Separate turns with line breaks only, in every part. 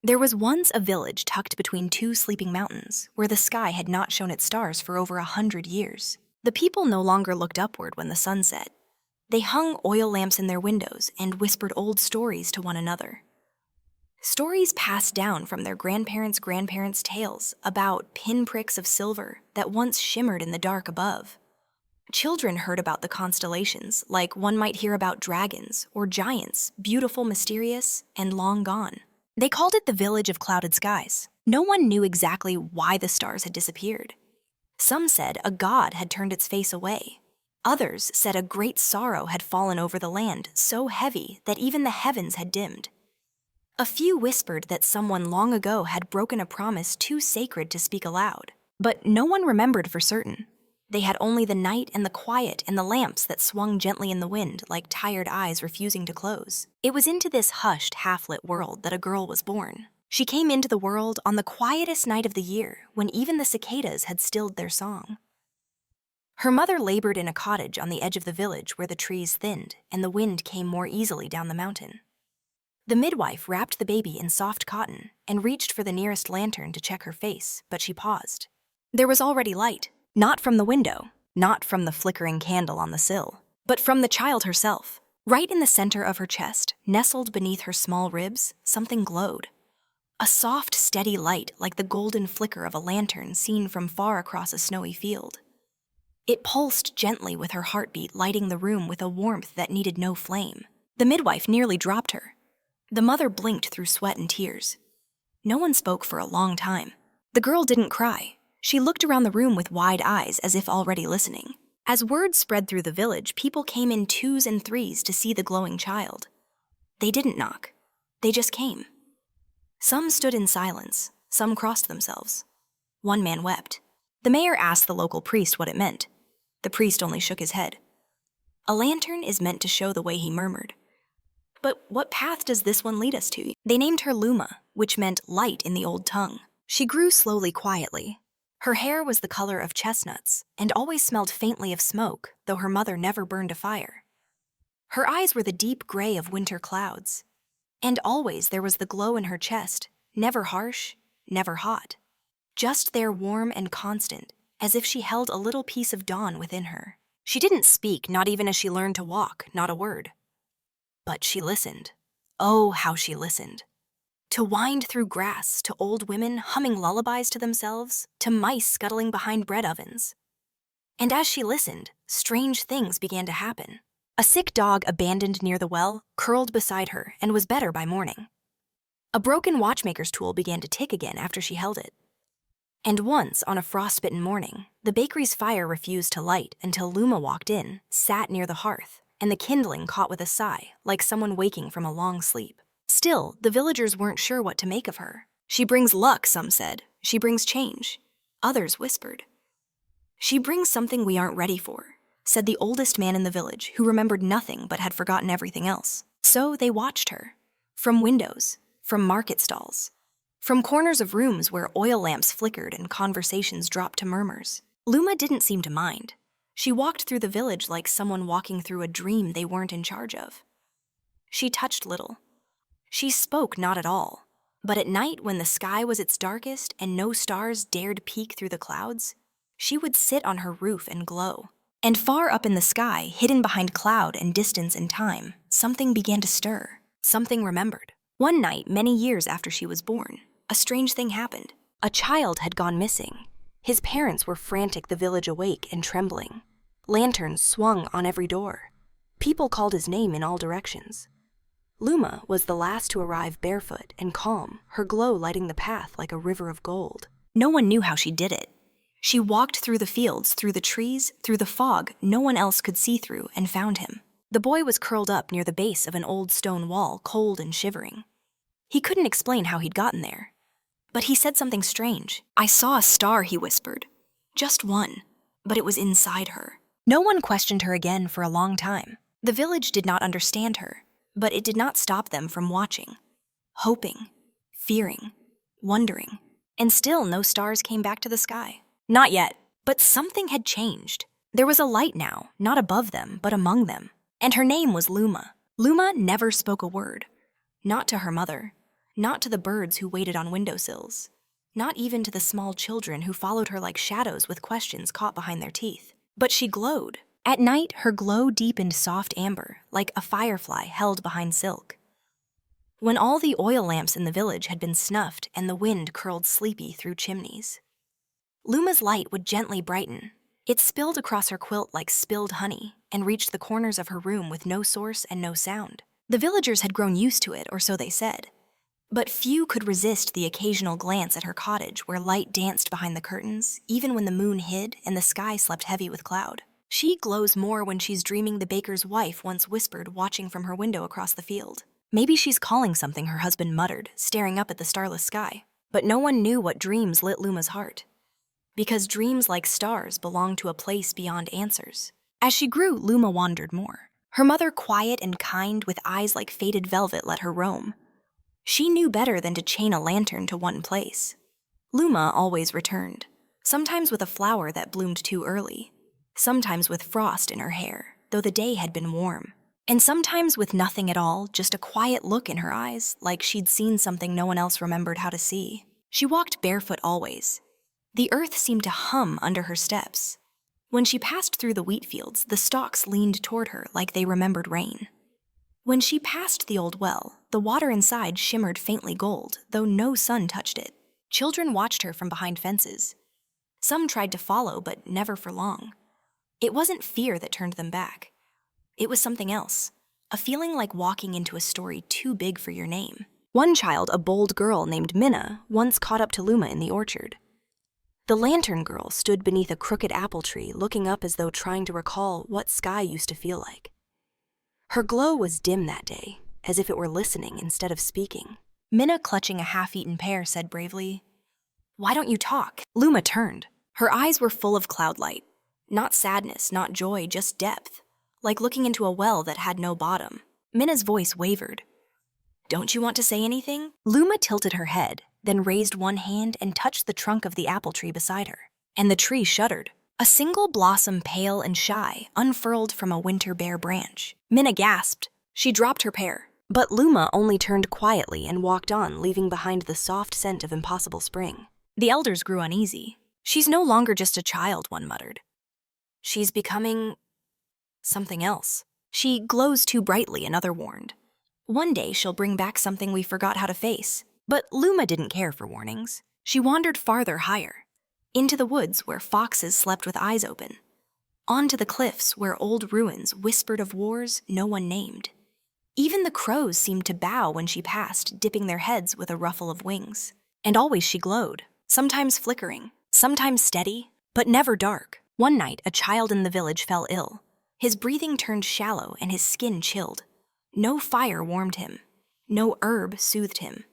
There was once a village tucked between two sleeping mountains, where the sky had not shown its stars for over 100 years. The people no longer looked upward when the sun set. They hung oil lamps in their windows and whispered old stories to one another. Stories passed down from their grandparents' tales about pinpricks of silver that once shimmered in the dark above. Children heard about the constellations, like one might hear about dragons or giants, beautiful, mysterious, and long gone. They called it the Village of Clouded Skies. No one knew exactly why the stars had disappeared. Some said a god had turned its face away. Others said a great sorrow had fallen over the land, so heavy that even the heavens had dimmed. A few whispered that someone long ago had broken a promise too sacred to speak aloud. But no one remembered for certain. They had only the night and the quiet and the lamps that swung gently in the wind like tired eyes refusing to close. It was into this hushed, half-lit world that a girl was born. She came into the world on the quietest night of the year, when even the cicadas had stilled their song. Her mother labored in a cottage on the edge of the village where the trees thinned and the wind came more easily down the mountain. The midwife wrapped the baby in soft cotton and reached for the nearest lantern to check her face, but she paused. There was already light. Not from the window, not from the flickering candle on the sill, but from the child herself. Right in the center of her chest, nestled beneath her small ribs, something glowed. A soft, steady light like the golden flicker of a lantern seen from far across a snowy field. It pulsed gently with her heartbeat, lighting the room with a warmth that needed no flame. The midwife nearly dropped her. The mother blinked through sweat and tears. No one spoke for a long time. The girl didn't cry. She looked around the room with wide eyes as if already listening. As word spread through the village, people came in twos and threes to see the glowing child. They didn't knock. They just came. Some stood in silence. Some crossed themselves. One man wept. The mayor asked the local priest what it meant. The priest only shook his head. A lantern is meant to show the way, he murmured. But what path does this one lead us to? They named her Luma, which meant light in the old tongue. She grew slowly, quietly. Her hair was the color of chestnuts and always smelled faintly of smoke, though her mother never burned a fire. Her eyes were the deep gray of winter clouds. And always there was the glow in her chest, never harsh, never hot. Just there, warm and constant, as if she held a little piece of dawn within her. She didn't speak, not even as she learned to walk, not a word. But she listened. Oh, how she listened. To wind through grass, to old women humming lullabies to themselves, to mice scuttling behind bread ovens. And as she listened, strange things began to happen. A sick dog abandoned near the well curled beside her and was better by morning. A broken watchmaker's tool began to tick again after she held it. And once, on a frostbitten morning, the bakery's fire refused to light until Luma walked in, sat near the hearth, and the kindling caught with a sigh, like someone waking from a long sleep. Still, the villagers weren't sure what to make of her. She brings luck, some said. She brings change. Others whispered. She brings something we aren't ready for, said the oldest man in the village, who remembered nothing but had forgotten everything else. So they watched her. From windows, from market stalls, from corners of rooms where oil lamps flickered and conversations dropped to murmurs. Luma didn't seem to mind. She walked through the village like someone walking through a dream they weren't in charge of. She touched little. She spoke not at all, but at night when the sky was its darkest and no stars dared peek through the clouds, she would sit on her roof and glow. And far up in the sky, hidden behind cloud and distance and time, something began to stir, something remembered. One night, many years after she was born, a strange thing happened. A child had gone missing. His parents were frantic, the village awake and trembling. Lanterns swung on every door. People called his name in all directions. Luma was the last to arrive, barefoot and calm, her glow lighting the path like a river of gold. No one knew how she did it. She walked through the fields, through the trees, through the fog no one else could see through, and found him. The boy was curled up near the base of an old stone wall, cold and shivering. He couldn't explain how he'd gotten there. But he said something strange. "I saw a star," he whispered. "Just one, but it was inside her." No one questioned her again for a long time. The village did not understand her. But it did not stop them from watching, hoping, fearing, wondering, and still no stars came back to the sky. Not yet, but something had changed. There was a light now, not above them, but among them, and her name was Luma. Luma never spoke a word, not to her mother, Not to the birds who waited on windowsills. Not even to the small children who followed her like shadows with questions caught behind their teeth. But she glowed. At night, her glow deepened soft amber, like a firefly held behind silk. When all the oil lamps in the village had been snuffed and the wind curled sleepy through chimneys, Luma's light would gently brighten. It spilled across her quilt like spilled honey and reached the corners of her room with no source and no sound. The villagers had grown used to it, or so they said. But few could resist the occasional glance at her cottage where light danced behind the curtains, even when the moon hid and the sky slept heavy with cloud. She glows more when she's dreaming the baker's wife once whispered, watching from her window across the field. Maybe she's calling something, her husband muttered, staring up at the starless sky. But no one knew what dreams lit Luma's heart. Because dreams, like stars, belong to a place beyond answers. As she grew, Luma wandered more. Her mother, quiet and kind, with eyes like faded velvet, let her roam. She knew better than to chain a lantern to one place. Luma always returned, sometimes with a flower that bloomed too early, sometimes with frost in her hair, though the day had been warm, and sometimes with nothing at all, just a quiet look in her eyes, like she'd seen something no one else remembered how to see. She walked barefoot always. The earth seemed to hum under her steps. When she passed through the wheat fields, the stalks leaned toward her like they remembered rain. When she passed the old well, the water inside shimmered faintly gold, though no sun touched it. Children watched her from behind fences. Some tried to follow, but never for long. It wasn't fear that turned them back. It was something else, a feeling like walking into a story too big for your name. One child, a bold girl named Minna, once caught up to Luma in the orchard. The lantern girl stood beneath a crooked apple tree, looking up as though trying to recall what sky used to feel like. Her glow was dim that day, as if it were listening instead of speaking. Minna, clutching a half-eaten pear, said bravely, "Why don't you talk?" Luma turned. Her eyes were full of cloudlight. Not sadness, not joy, just depth, like looking into a well that had no bottom. Minna's voice wavered. "Don't you want to say anything?" Luma tilted her head, then raised one hand and touched the trunk of the apple tree beside her. And the tree shuddered. A single blossom, pale and shy, unfurled from a winter bare branch. Minna gasped. She dropped her pear. But Luma only turned quietly and walked on, leaving behind the soft scent of impossible spring. The elders grew uneasy. "She's no longer just a child," one muttered. "She's becoming something else. She glows too brightly," another warned. "One day she'll bring back something we forgot how to face." But Luma didn't care for warnings. She wandered farther, higher. Into the woods where foxes slept with eyes open. Onto the cliffs where old ruins whispered of wars no one named. Even the crows seemed to bow when she passed, dipping their heads with a ruffle of wings. And always she glowed, sometimes flickering, sometimes steady, but never dark. One night, a child in the village fell ill. His breathing turned shallow and his skin chilled. No fire warmed him. No herb soothed him.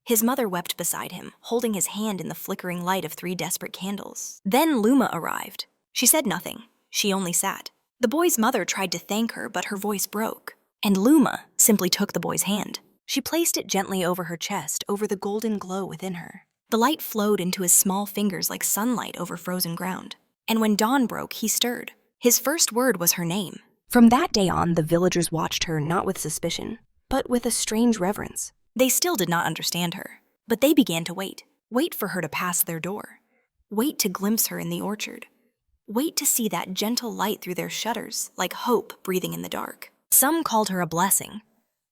His mother wept beside him, holding his hand in the flickering light of 3 desperate candles. Then Luma arrived. She said nothing. She only sat. The boy's mother tried to thank her, but her voice broke. And Luma simply took the boy's hand. She placed it gently over her chest, over the golden glow within her. The light flowed into his small fingers like sunlight over frozen ground. And when dawn broke, he stirred. His first word was her name. From that day on, the villagers watched her not with suspicion, but with a strange reverence. They still did not understand her, but they began to wait for her to pass their door, wait to glimpse her in the orchard, wait to see that gentle light through their shutters, like hope breathing in the dark. Some called her a blessing,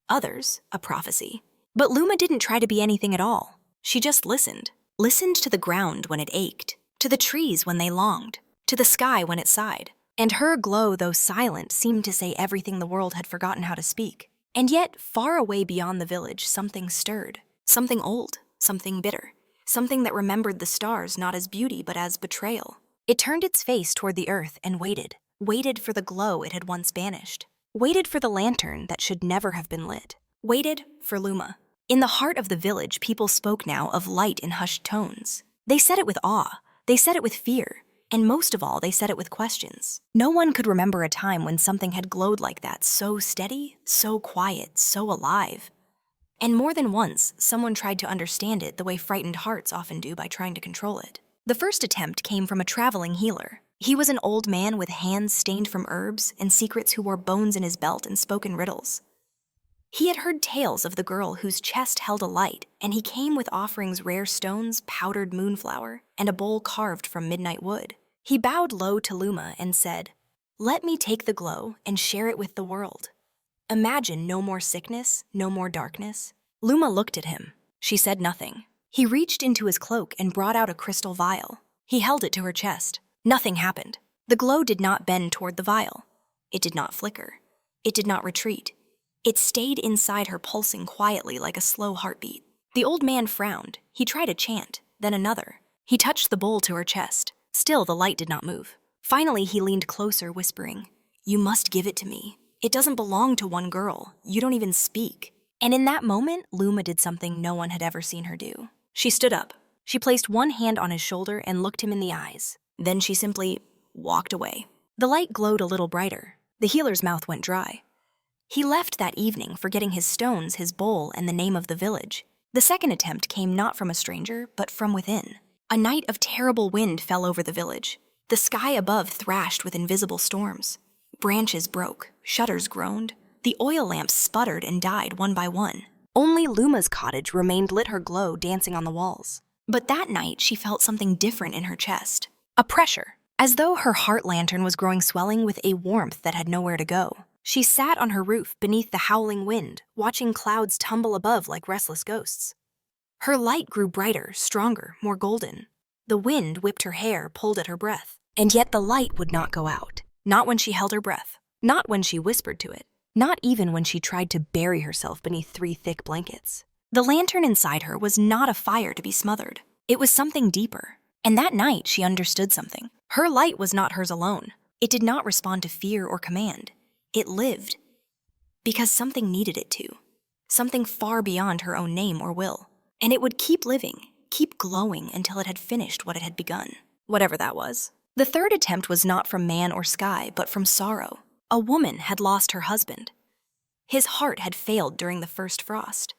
others a prophecy. But Luma didn't try to be anything at all. She just listened to the ground when it ached, to the trees when they longed, to the sky when it sighed. And her glow, though silent, seemed to say everything the world had forgotten how to speak. And yet, far away beyond the village, something stirred. Something old, something bitter. Something that remembered the stars not as beauty but as betrayal. It turned its face toward the earth and waited for the glow it had once banished. Waited for the lantern that should never have been lit. Waited for Luma. In the heart of the village, people spoke now of light in hushed tones. They said it with awe. They said it with fear. And most of all, they said it with questions. No one could remember a time when something had glowed like that, so steady, so quiet, so alive. And more than once, someone tried to understand it the way frightened hearts often do by trying to control it. The first attempt came from a traveling healer. He was an old man with hands stained from herbs and secrets who wore bones in his belt and spoke in riddles. He had heard tales of the girl whose chest held a light, and he came with offerings rare stones, powdered moonflower, and a bowl carved from midnight wood. He bowed low to Luma and said, "Let me take the glow and share it with the world. Imagine no more sickness, no more darkness." Luma looked at him. She said nothing. He reached into his cloak and brought out a crystal vial. He held it to her chest. Nothing happened. The glow did not bend toward the vial. It did not flicker. It did not retreat. It stayed inside her, pulsing quietly like a slow heartbeat. The old man frowned. He tried a chant, then another. He touched the bowl to her chest. Still, the light did not move. Finally, he leaned closer, whispering, "You must give it to me. It doesn't belong to one girl. You don't even speak." And in that moment, Luma did something no one had ever seen her do. She stood up. She placed one hand on his shoulder and looked him in the eyes. Then she simply walked away. The light glowed a little brighter. The healer's mouth went dry. He left that evening, forgetting his stones, his bowl, and the name of the village. The second attempt came not from a stranger, but from within. A night of terrible wind fell over the village. The sky above thrashed with invisible storms. Branches broke, shutters groaned. The oil lamps sputtered and died one by one. Only Luma's cottage remained lit, her glow dancing on the walls. But that night, she felt something different in her chest. A pressure, as though her heart lantern was growing, swelling with a warmth that had nowhere to go. She sat on her roof beneath the howling wind, watching clouds tumble above like restless ghosts. Her light grew brighter, stronger, more golden. The wind whipped her hair, pulled at her breath. And yet the light would not go out. Not when she held her breath. Not when she whispered to it. Not even when she tried to bury herself beneath 3 thick blankets. The lantern inside her was not a fire to be smothered. It was something deeper. And that night she understood something. Her light was not hers alone. It did not respond to fear or command. It lived. Because something needed it to. Something far beyond her own name or will. And it would keep living, keep glowing until it had finished what it had begun. Whatever that was. The third attempt was not from man or sky, but from sorrow. A woman had lost her husband. His heart had failed during the first frost.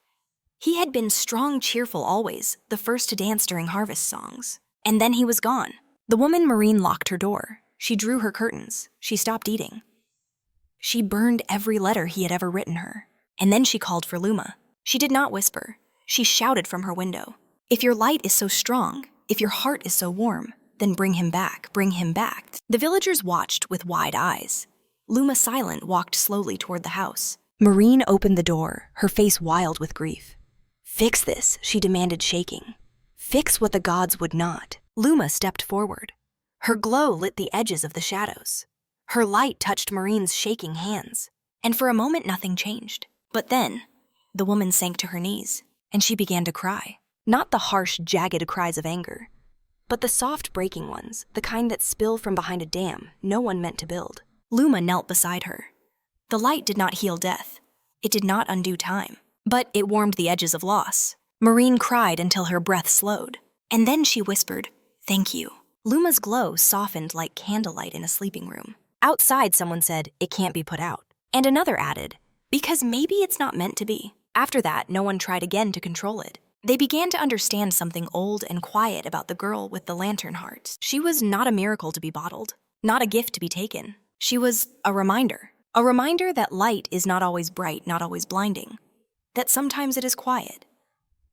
He had been strong, cheerful always, the first to dance during harvest songs. And then he was gone. The woman Marine locked her door. She drew her curtains. She stopped eating. She burned every letter he had ever written her. And then she called for Luma. She did not whisper. She shouted from her window. "If your light is so strong, if your heart is so warm, then bring him back, bring him back." The villagers watched with wide eyes. Luma, silent, walked slowly toward the house. Marine opened the door, her face wild with grief. "Fix this," she demanded, shaking. "Fix what the gods would not." Luma stepped forward. Her glow lit the edges of the shadows. Her light touched Marine's shaking hands. And for a moment nothing changed. But then, the woman sank to her knees, and she began to cry. Not the harsh, jagged cries of anger, but the soft breaking ones, the kind that spill from behind a dam no one meant to build. Luma knelt beside her. The light did not heal death. It did not undo time. But it warmed the edges of loss. Marine cried until her breath slowed. And then she whispered, "Thank you." Luma's glow softened like candlelight in a sleeping room. Outside, someone said, "It can't be put out." And another added, "Because maybe it's not meant to be." After that, no one tried again to control it. They began to understand something old and quiet about the girl with the lantern heart. She was not a miracle to be bottled, not a gift to be taken. She was a reminder that light is not always bright, not always blinding, that sometimes it is quiet,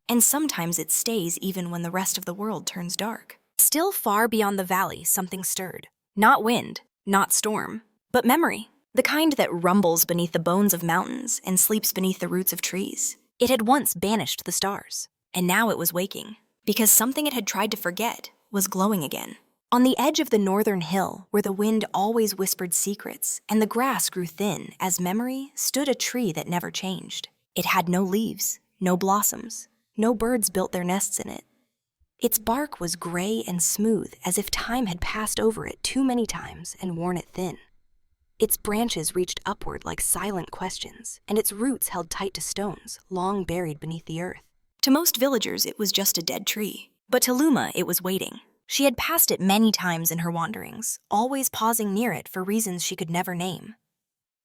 and sometimes it stays even when the rest of the world turns dark. Still far beyond the valley, something stirred. Not wind, not storm, but memory, the kind that rumbles beneath the bones of mountains and sleeps beneath the roots of trees. It had once banished the stars, and now it was waking, because something it had tried to forget was glowing again. On the edge of the northern hill, where the wind always whispered secrets and the grass grew thin as memory, stood a tree that never changed. It had no leaves, no blossoms, no birds built their nests in it. Its bark was gray and smooth, as if time had passed over it too many times and worn it thin. Its branches reached upward like silent questions, and its roots held tight to stones, long buried beneath the earth. To most villagers, it was just a dead tree. But to Luma, it was waiting. She had passed it many times in her wanderings, always pausing near it for reasons she could never name.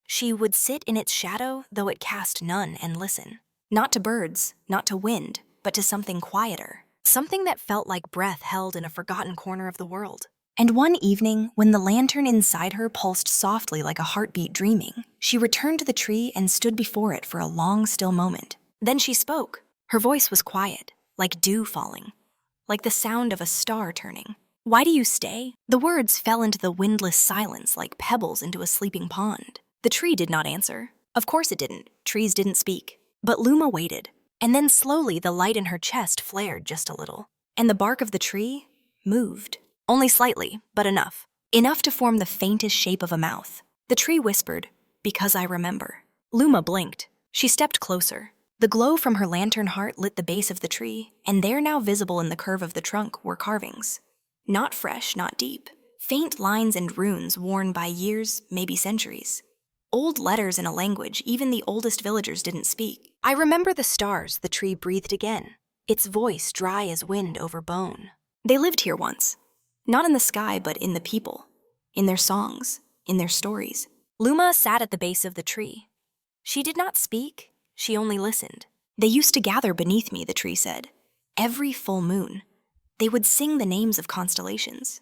She would sit in its shadow, though it cast none, and listen. Not to birds, not to wind, but to something quieter. Something that felt like breath held in a forgotten corner of the world. And one evening, when the lantern inside her pulsed softly like a heartbeat dreaming, she returned to the tree and stood before it for a long, still moment. Then she spoke. Her voice was quiet, like dew falling, like the sound of a star turning. "Why do you stay?" The words fell into the windless silence like pebbles into a sleeping pond. The tree did not answer. Of course it didn't. Trees didn't speak. But Luma waited, and then slowly the light in her chest flared just a little, and the bark of the tree moved. Only slightly, but enough. Enough to form the faintest shape of a mouth. The tree whispered, "Because I remember." Luma blinked. She stepped closer. The glow from her lantern heart lit the base of the tree, and there, now visible in the curve of the trunk, were carvings. Not fresh, not deep. Faint lines and runes worn by years, maybe centuries. Old letters in a language even the oldest villagers didn't speak. "I remember the stars," the tree breathed again, its voice dry as wind over bone. "They lived here once. Not in the sky, but in the people. In their songs, in their stories." Luma sat at the base of the tree. She did not speak, she only listened. "They used to gather beneath me," the tree said. "Every full moon. They would sing the names of constellations.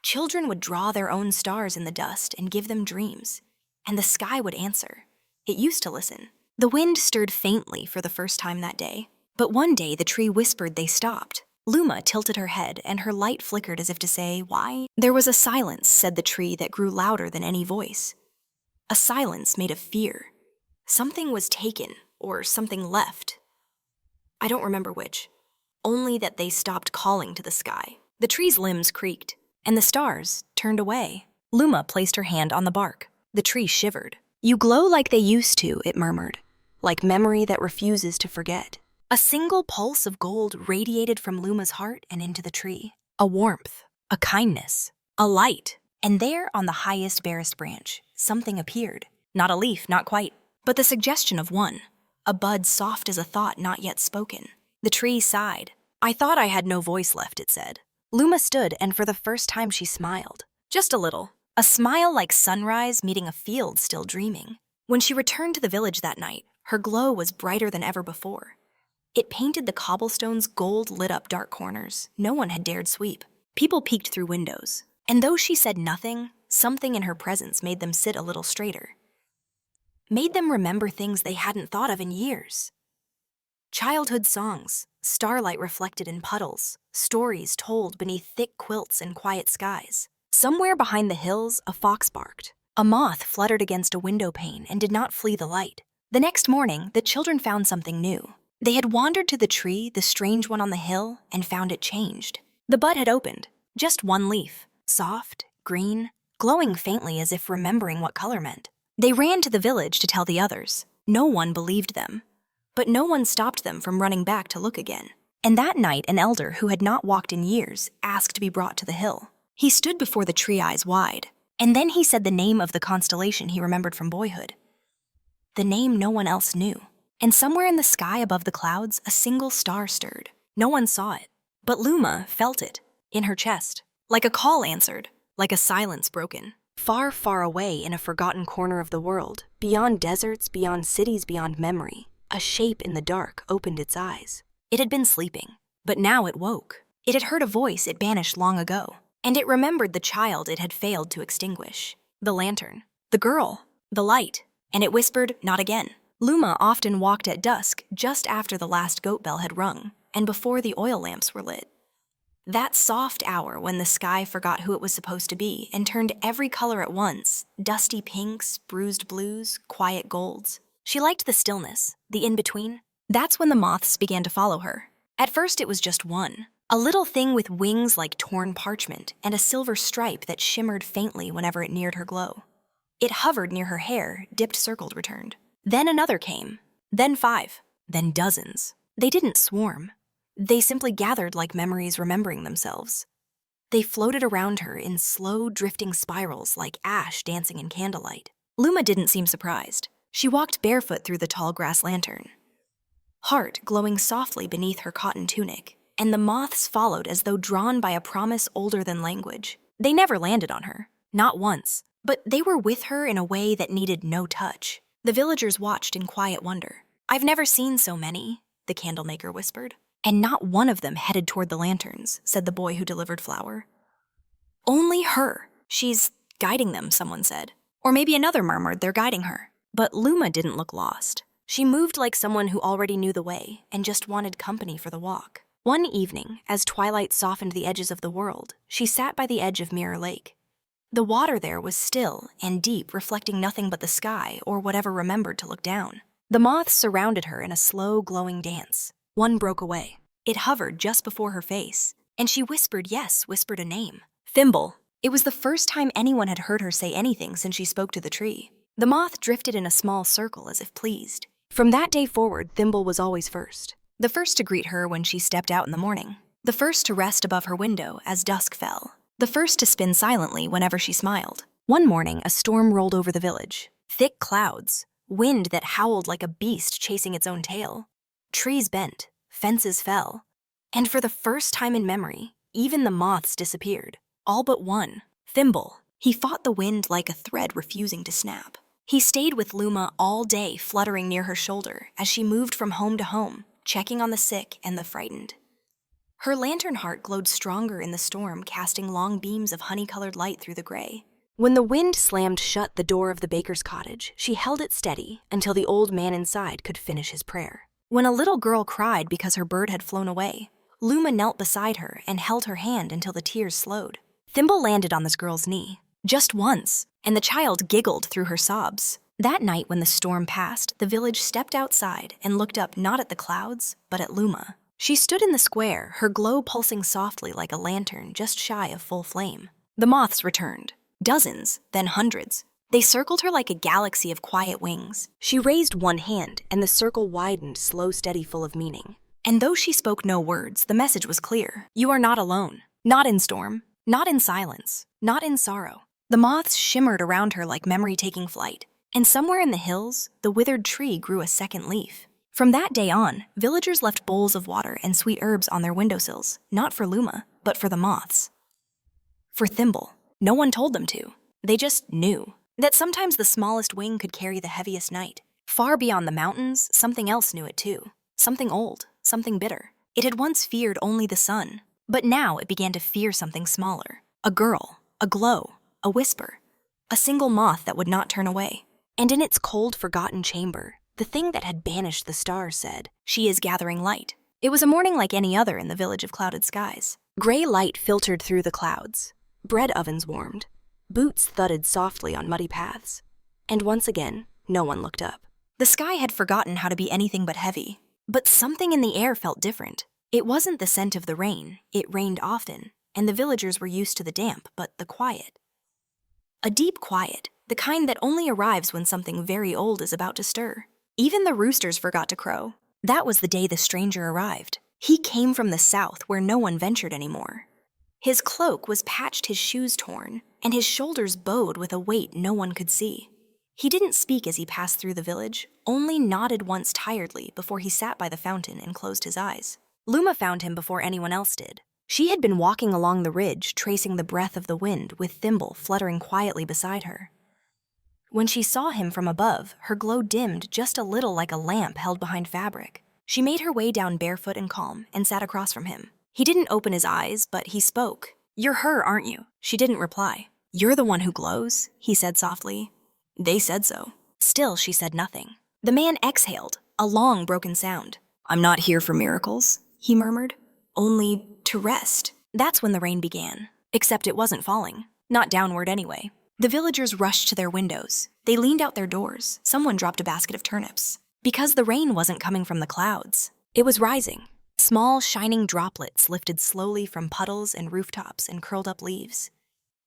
Children would draw their own stars in the dust and give them dreams. And the sky would answer. It used to listen." The wind stirred faintly for the first time that day. But one day the tree whispered they stopped. Luma tilted her head, and her light flickered as if to say, "Why?" "There was a silence," said the tree, "that grew louder than any voice. A silence made of fear. Something was taken, or something left. I don't remember which. Only that they stopped calling to the sky." The tree's limbs creaked, and the stars turned away. Luma placed her hand on the bark. The tree shivered. "You glow like they used to," it murmured, "like memory that refuses to forget." A single pulse of gold radiated from Luma's heart and into the tree. A warmth, a kindness, a light. And there, on the highest, barest branch, something appeared. Not a leaf, not quite, but the suggestion of one. A bud soft as a thought not yet spoken. The tree sighed. "I thought I had no voice left," it said. Luma stood, and for the first time she smiled. Just a little. A smile like sunrise meeting a field still dreaming. When she returned to the village that night, her glow was brighter than ever before. It painted the cobblestones gold lit up dark corners no one had dared sweep. People peeked through windows, and though she said nothing, something in her presence made them sit a little straighter. Made them remember things they hadn't thought of in years. Childhood songs, starlight reflected in puddles, stories told beneath thick quilts and quiet skies. Somewhere behind the hills, a fox barked. A moth fluttered against a window pane and did not flee the light. The next morning, the children found something new. They had wandered to the tree, the strange one on the hill, and found it changed. The bud had opened, just one leaf, soft, green, glowing faintly as if remembering what color meant. They ran to the village to tell the others. No one believed them. But no one stopped them from running back to look again. And that night, an elder who had not walked in years asked to be brought to the hill. He stood before the tree, eyes wide, and then he said the name of the constellation he remembered from boyhood. The name no one else knew. And somewhere in the sky above the clouds, a single star stirred. No one saw it, but Luma felt it, in her chest. Like a call answered, like a silence broken. Far, far away in a forgotten corner of the world, beyond deserts, beyond cities, beyond memory, a shape in the dark opened its eyes. It had been sleeping, but now it woke. It had heard a voice it banished long ago, and it remembered the child it had failed to extinguish. The lantern, the girl, the light, and it whispered, "Not again." Luma often walked at dusk just after the last goat bell had rung and before the oil lamps were lit. That soft hour when the sky forgot who it was supposed to be and turned every color at once, dusty pinks, bruised blues, quiet golds. She liked the stillness, the in-between. That's when the moths began to follow her. At first it was just one, a little thing with wings like torn parchment and a silver stripe that shimmered faintly whenever it neared her glow. It hovered near her hair, dipped, circled, returned. Then another came, then 5, then dozens. They didn't swarm. They simply gathered like memories remembering themselves. They floated around her in slow, drifting spirals like ash dancing in candlelight. Luma didn't seem surprised. She walked barefoot through the tall grass lantern, heart glowing softly beneath her cotton tunic, and the moths followed as though drawn by a promise older than language. They never landed on her, not once, but they were with her in a way that needed no touch. The villagers watched in quiet wonder. "I've never seen so many," the candlemaker whispered. "And not one of them headed toward the lanterns," said the boy who delivered flour. Only her. She's guiding them, someone said. Or maybe another murmured they're guiding her. But Luma didn't look lost. She moved like someone who already knew the way and just wanted company for the walk. One evening, as twilight softened the edges of the world, she sat by the edge of Mirror Lake. The water there was still and deep, reflecting nothing but the sky or whatever remembered to look down. The moths surrounded her in a slow, glowing dance. One broke away. It hovered just before her face, and she whispered a name. Thimble. It was the first time anyone had heard her say anything since she spoke to the tree. The moth drifted in a small circle as if pleased. From that day forward, Thimble was always first. The first to greet her when she stepped out in the morning. The first to rest above her window as dusk fell. The first to spin silently whenever she smiled. One morning, a storm rolled over the village. Thick clouds, wind that howled like a beast chasing its own tail. Trees bent, fences fell. And for the first time in memory, even the moths disappeared. All but one, Thimble. He fought the wind like a thread refusing to snap. He stayed with Luma all day, fluttering near her shoulder as she moved from home to home, checking on the sick and the frightened. Her lantern heart glowed stronger in the storm, casting long beams of honey-colored light through the gray. When the wind slammed shut the door of the baker's cottage, she held it steady until the old man inside could finish his prayer. When a little girl cried because her bird had flown away, Luma knelt beside her and held her hand until the tears slowed. Thimble landed on this girl's knee. Just once, and the child giggled through her sobs. That night when the storm passed, the village stepped outside and looked up not at the clouds, but at Luma. She stood in the square, her glow pulsing softly like a lantern just shy of full flame. The moths returned. Dozens, then hundreds. They circled her like a galaxy of quiet wings. She raised one hand, and the circle widened, slow, steady, full of meaning. And though she spoke no words, the message was clear. You are not alone. Not in storm. Not in silence. Not in sorrow. The moths shimmered around her like memory taking flight. And somewhere in the hills, the withered tree grew a second leaf. From that day on, villagers left bowls of water and sweet herbs on their windowsills, not for Luma, but for the moths. For Thimble. No one told them to. They just knew that sometimes the smallest wing could carry the heaviest night. Far beyond the mountains, something else knew it too. Something old, something bitter. It had once feared only the sun, but now it began to fear something smaller. A girl, a glow, a whisper, a single moth that would not turn away. And in its cold, forgotten chamber, the thing that had banished the stars said, "She is gathering light." It was a morning like any other in the village of clouded skies. Gray light filtered through the clouds. Bread ovens warmed. Boots thudded softly on muddy paths. And once again, no one looked up. The sky had forgotten how to be anything but heavy. But something in the air felt different. It wasn't the scent of the rain. It rained often, and the villagers were used to the damp, but the quiet. A deep quiet, the kind that only arrives when something very old is about to stir. Even the roosters forgot to crow. That was the day the stranger arrived. He came from the south where no one ventured anymore. His cloak was patched, his shoes torn, and his shoulders bowed with a weight no one could see. He didn't speak as he passed through the village, only nodded once tiredly before he sat by the fountain and closed his eyes. Luma found him before anyone else did. She had been walking along the ridge, tracing the breath of the wind, with Thimble fluttering quietly beside her. When she saw him from above, her glow dimmed just a little like a lamp held behind fabric. She made her way down barefoot and calm and sat across from him. He didn't open his eyes, but he spoke. "You're her, aren't you?" She didn't reply. "You're the one who glows," he said softly. "They said so." Still, she said nothing. The man exhaled, a long, broken sound. "I'm not here for miracles," he murmured. "Only to rest." That's when the rain began. Except it wasn't falling. Not downward anyway. The villagers rushed to their windows. They leaned out their doors. Someone dropped a basket of turnips. Because the rain wasn't coming from the clouds. It was rising. Small, shining droplets lifted slowly from puddles and rooftops and curled up leaves.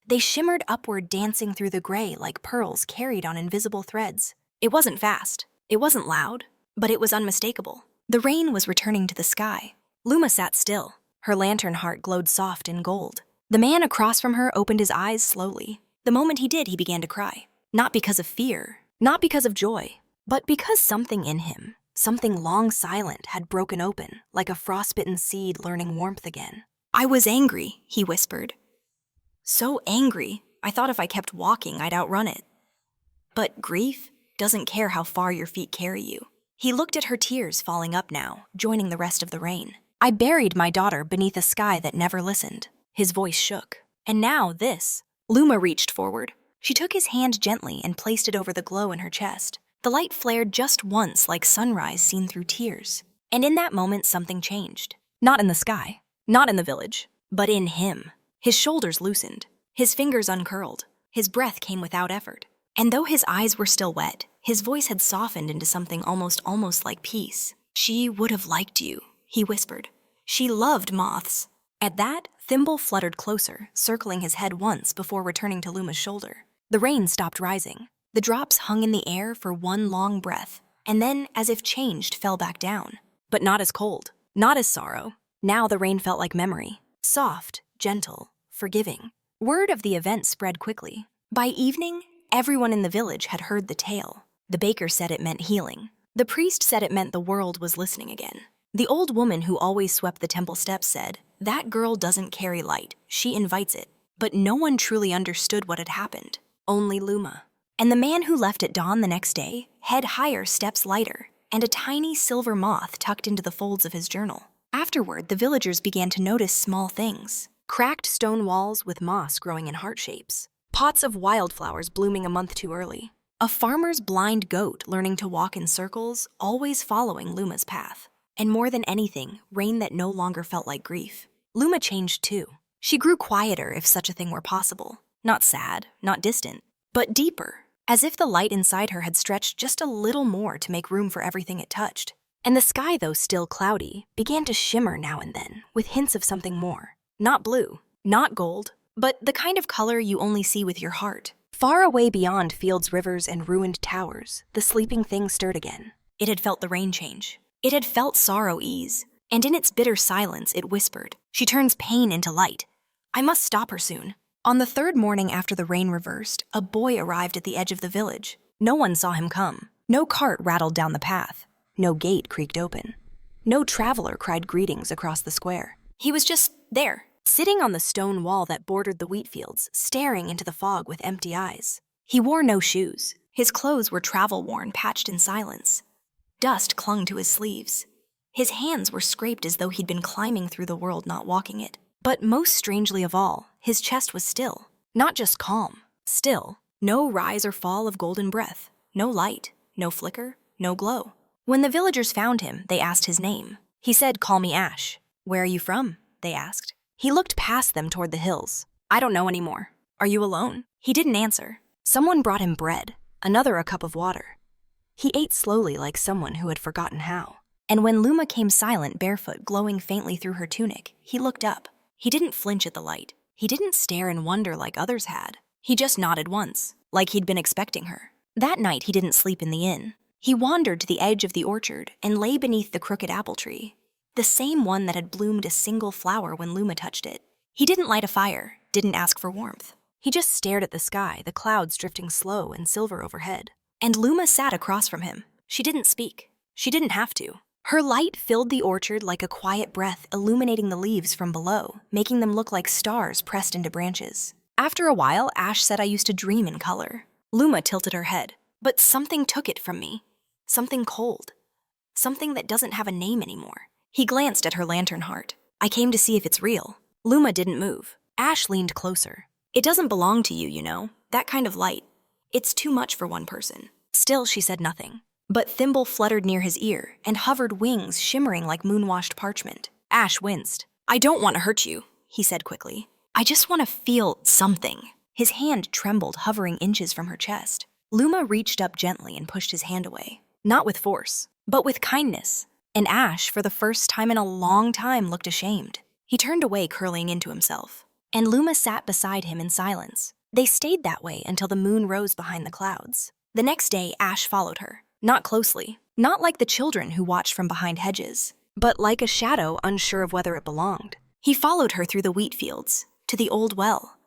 They shimmered upward, dancing through the gray like pearls carried on invisible threads. It wasn't fast. It wasn't loud. But it was unmistakable. The rain was returning to the sky. Luma sat still. Her lantern heart glowed soft in gold. The man across from her opened his eyes slowly. The moment he did, he began to cry. Not because of fear, not because of joy, but because something in him, something long silent, had broken open, like a frostbitten seed learning warmth again. "I was angry," he whispered. "So angry, I thought if I kept walking, I'd outrun it. But grief doesn't care how far your feet carry you." He looked at her tears falling up now, joining the rest of the rain. "I buried my daughter beneath a sky that never listened." His voice shook. And now this. Luma reached forward. She took his hand gently and placed it over the glow in her chest. The light flared just once like sunrise seen through tears. And in that moment something changed. Not in the sky, not in the village, but in him. His shoulders loosened, his fingers uncurled, his breath came without effort. And though his eyes were still wet, his voice had softened into something almost like peace. "She would have liked you," he whispered. "She loved moths." At that, Thimble fluttered closer, circling his head once before returning to Luma's shoulder. The rain stopped rising. The drops hung in the air for one long breath, and then, as if changed, fell back down. But not as cold, not as sorrow. Now the rain felt like memory. Soft, gentle, forgiving. Word of the event spread quickly. By evening, everyone in the village had heard the tale. The baker said it meant healing. The priest said it meant the world was listening again. The old woman who always swept the temple steps said, "That girl doesn't carry light, she invites it." But no one truly understood what had happened. Only Luma. And the man who left at dawn the next day, head higher, steps lighter, and a tiny silver moth tucked into the folds of his journal. Afterward, the villagers began to notice small things. Cracked stone walls with moss growing in heart shapes. Pots of wildflowers blooming a month too early. A farmer's blind goat learning to walk in circles, always following Luma's path. And more than anything, rain that no longer felt like grief. Luma changed too. She grew quieter, if such a thing were possible. Not sad, not distant, but deeper, as if the light inside her had stretched just a little more to make room for everything it touched. And the sky, though still cloudy, began to shimmer now and then, with hints of something more. Not blue, not gold, but the kind of color you only see with your heart. Far away beyond fields, rivers, and ruined towers, the sleeping thing stirred again. It had felt the rain change. It had felt sorrow ease, and in its bitter silence it whispered, "She turns pain into light. I must stop her soon." On the third morning after the rain reversed, a boy arrived at the edge of the village. No one saw him come. No cart rattled down the path. No gate creaked open. No traveler cried greetings across the square. He was just there, sitting on the stone wall that bordered the wheat fields, staring into the fog with empty eyes. He wore no shoes. His clothes were travel-worn, patched in silence. Dust clung to his sleeves. His hands were scraped as though he'd been climbing through the world, not walking it. But most strangely of all, his chest was still. Not just calm, still. No rise or fall of golden breath. No light, no flicker, no glow. When the villagers found him, they asked his name. He said, "Call me Ash." "Where are you from?" they asked. He looked past them toward the hills. "I don't know anymore." "Are you alone?" He didn't answer. Someone brought him bread, another a cup of water. He ate slowly like someone who had forgotten how. And when Luma came silent, barefoot, glowing faintly through her tunic, he looked up. He didn't flinch at the light. He didn't stare in wonder like others had. He just nodded once, like he'd been expecting her. That night he didn't sleep in the inn. He wandered to the edge of the orchard and lay beneath the crooked apple tree, the same one that had bloomed a single flower when Luma touched it. He didn't light a fire, didn't ask for warmth. He just stared at the sky, the clouds drifting slow and silver overhead. And Luma sat across from him. She didn't speak. She didn't have to. Her light filled the orchard like a quiet breath, illuminating the leaves from below, making them look like stars pressed into branches. After a while, Ash said, "I used to dream in color." Luma tilted her head. "But something took it from me. Something cold. Something that doesn't have a name anymore." He glanced at her lantern heart. "I came to see if it's real." Luma didn't move. Ash leaned closer. "It doesn't belong to you, you know. That kind of light. It's too much for one person." Still, she said nothing. But Thimble fluttered near his ear and hovered wings shimmering like moon-washed parchment. Ash winced. "I don't want to hurt you," he said quickly. "I just want to feel something." His hand trembled, hovering inches from her chest. Luma reached up gently and pushed his hand away. Not with force, but with kindness. And Ash, for the first time in a long time, looked ashamed. He turned away, curling into himself. And Luma sat beside him in silence. They stayed that way until the moon rose behind the clouds. The next day, Ash followed her. Not closely, not like the children who watched from behind hedges, but like a shadow unsure of whether it belonged. He followed her through the wheat fields, to the old well,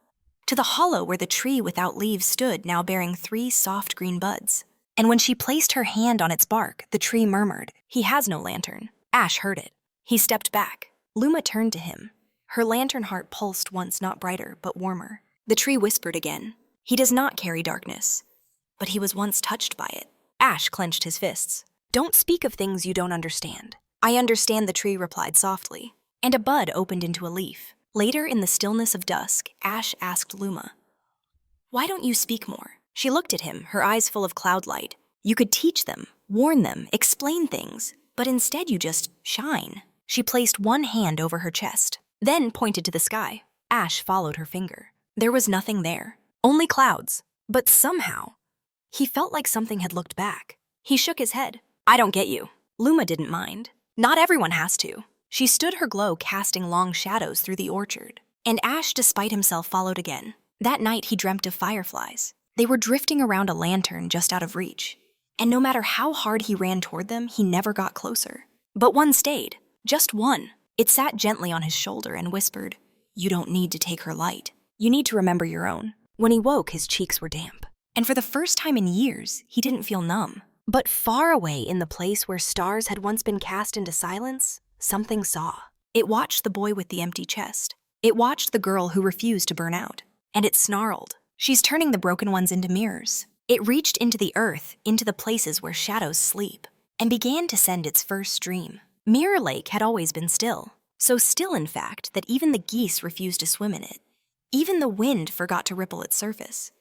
to the hollow where the tree without leaves stood, now bearing 3 soft green buds. And when she placed her hand on its bark, the tree murmured, "He has no lantern." Ash heard it. He stepped back. Luma turned to him. Her lantern heart pulsed once, not brighter, but warmer. The tree whispered again, "He does not carry darkness, but he was once touched by it." Ash clenched his fists. "Don't speak of things you don't understand." "I understand," the tree replied softly. And a bud opened into a leaf. Later, in the stillness of dusk, Ash asked Luma, "Why don't you speak more?" She looked at him, her eyes full of cloud light. "You could teach them, warn them, explain things, but instead you just shine." She placed one hand over her chest, then pointed to the sky. Ash followed her finger. There was nothing there, only clouds. But somehow, he felt like something had looked back. He shook his head. "I don't get you." Luma didn't mind. Not everyone has to. She stood her glow casting long shadows through the orchard. And Ash, despite himself, followed again. That night he dreamt of fireflies. They were drifting around a lantern just out of reach. And no matter how hard he ran toward them, he never got closer. But one stayed. Just one. It sat gently on his shoulder and whispered, "You don't need to take her light. You need to remember your own." When he woke, his cheeks were damp. And for the first time in years, he didn't feel numb. But far away in the place where stars had once been cast into silence, something saw. It watched the boy with the empty chest. It watched the girl who refused to burn out. And it snarled, "She's turning the broken ones into mirrors." It reached into the earth, into the places where shadows sleep, and began to send its first stream. Mirror Lake had always been still. So still, in fact, that even the geese refused to swim in it. Even the wind forgot to ripple its surface.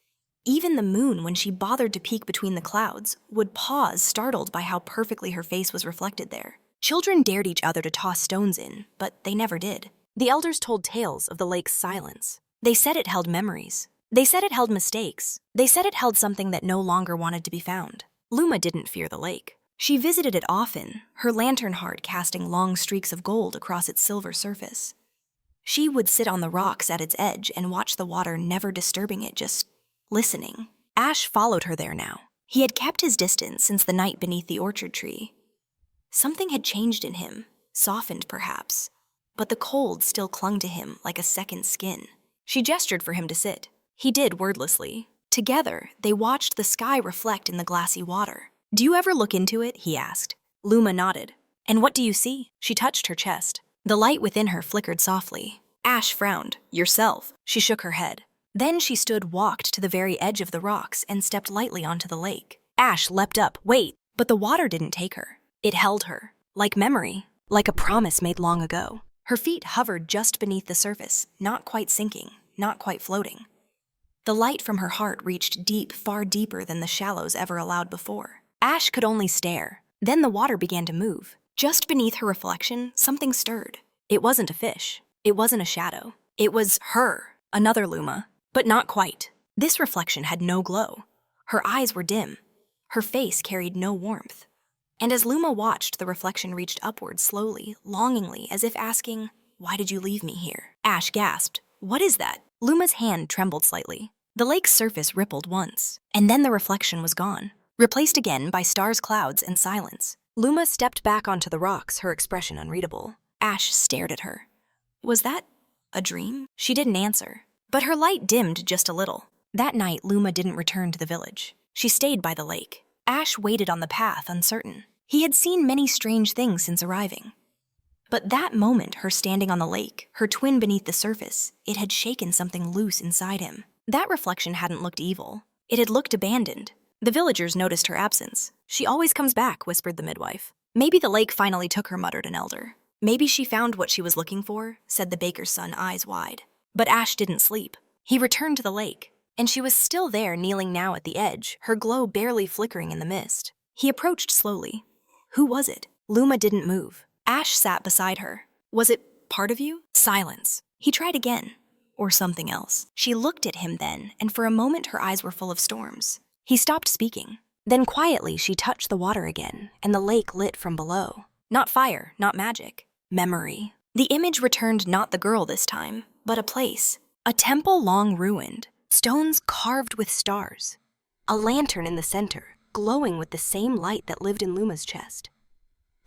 Even the moon, when she bothered to peek between the clouds, would pause, startled by how perfectly her face was reflected there. Children dared each other to toss stones in, but they never did. The elders told tales of the lake's silence. They said it held memories. They said it held mistakes. They said it held something that no longer wanted to be found. Luma didn't fear the lake. She visited it often, her lantern heart casting long streaks of gold across its silver surface. She would sit on the rocks at its edge and watch the water, never disturbing it, just listening. Ash followed her there now. He had kept his distance since the night beneath the orchard tree. Something had changed in him, softened perhaps, but the cold still clung to him like a second skin. She gestured for him to sit. He did wordlessly. Together, they watched the sky reflect in the glassy water. "Do you ever look into it?" he asked. Luma nodded. "And what do you see?" She touched her chest. The light within her flickered softly. Ash frowned. "Yourself." She shook her head. Then she walked to the very edge of the rocks and stepped lightly onto the lake. Ash leapt up. "Wait!" But the water didn't take her. It held her, like memory, like a promise made long ago. Her feet hovered just beneath the surface, not quite sinking, not quite floating. The light from her heart reached deep, far deeper than the shallows ever allowed before. Ash could only stare. Then the water began to move. Just beneath her reflection, something stirred. It wasn't a fish. It wasn't a shadow. It was her, another Luma, but not quite. This reflection had no glow. Her eyes were dim. Her face carried no warmth. And as Luma watched, the reflection reached upward slowly, longingly, as if asking, "Why did you leave me here?" Ash gasped. "What is that?" Luma's hand trembled slightly. The lake's surface rippled once, and then the reflection was gone, replaced again by stars, clouds, and silence. Luma stepped back onto the rocks, her expression unreadable. Ash stared at her. Was that a dream? She didn't answer, but her light dimmed just a little. That night, Luma didn't return to the village. She stayed by the lake. Ash waited on the path, uncertain. He had seen many strange things since arriving. But that moment, her standing on the lake, her twin beneath the surface, it had shaken something loose inside him. That reflection hadn't looked evil. It had looked abandoned. The villagers noticed her absence. "She always comes back," whispered the midwife. "Maybe the lake finally took her," muttered an elder. "Maybe she found what she was looking for," said the baker's son, eyes wide. But Ash didn't sleep. He returned to the lake, and she was still there, kneeling now at the edge, her glow barely flickering in the mist. He approached slowly. Who was it? Luma didn't move. Ash sat beside her. "Was it part of you?" Silence. He tried again. Or something else. She looked at him then, and for a moment her eyes were full of storms. He stopped speaking. Then quietly she touched the water again, and the lake lit from below. Not fire, not magic. Memory. The image returned, not the girl this time, but a place. A temple long ruined. Stones carved with stars. A lantern in the center, glowing with the same light that lived in Luma's chest.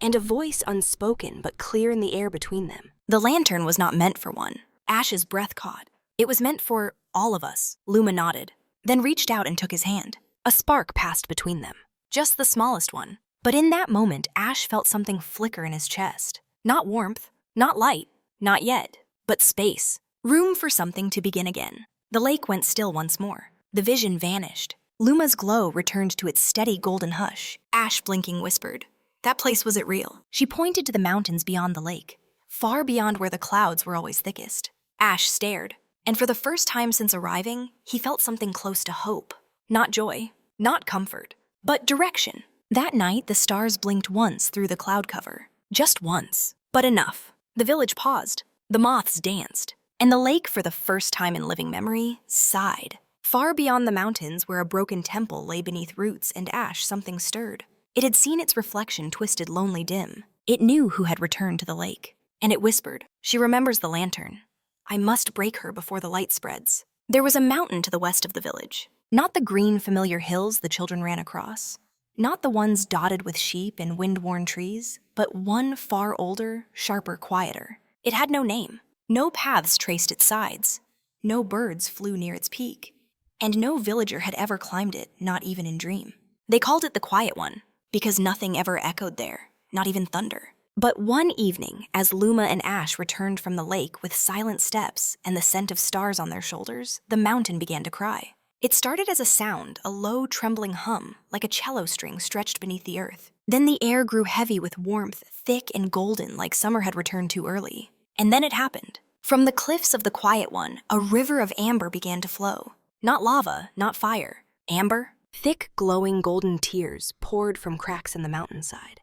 And a voice unspoken but clear in the air between them. The lantern was not meant for one. Ash's breath caught. It was meant for all of us. Luma nodded, then reached out and took his hand. A spark passed between them. Just the smallest one. But in that moment, Ash felt something flicker in his chest. Not warmth, not light, not yet, but space. Room for something to begin again. The lake went still once more. The vision vanished. Luma's glow returned to its steady golden hush. Ash, blinking, whispered, "That place, was it real?" She pointed to the mountains beyond the lake, far beyond where the clouds were always thickest. Ash stared, and for the first time since arriving, he felt something close to hope. Not joy, not comfort, but direction. That night, the stars blinked once through the cloud cover. Just once, but enough. The village paused, the moths danced, and the lake, for the first time in living memory, sighed. Far beyond the mountains, where a broken temple lay beneath roots and ash, something stirred. It had seen its reflection twisted, lonely, dim. It knew who had returned to the lake, and it whispered, "She remembers the lantern. I must break her before the light spreads." There was a mountain to the west of the village. Not the green, familiar hills the children ran across. Not the ones dotted with sheep and wind-worn trees, but one far older, sharper, quieter. It had no name. No paths traced its sides. No birds flew near its peak. And no villager had ever climbed it, not even in dream. They called it the Quiet One, because nothing ever echoed there, not even thunder. But one evening, as Luma and Ash returned from the lake with silent steps and the scent of stars on their shoulders, the mountain began to cry. It started as a sound, a low, trembling hum, like a cello string stretched beneath the earth. Then the air grew heavy with warmth, thick and golden, like summer had returned too early. And then it happened. From the cliffs of the Quiet One, a river of amber began to flow. Not lava, not fire. Amber. Thick, glowing golden tears poured from cracks in the mountainside.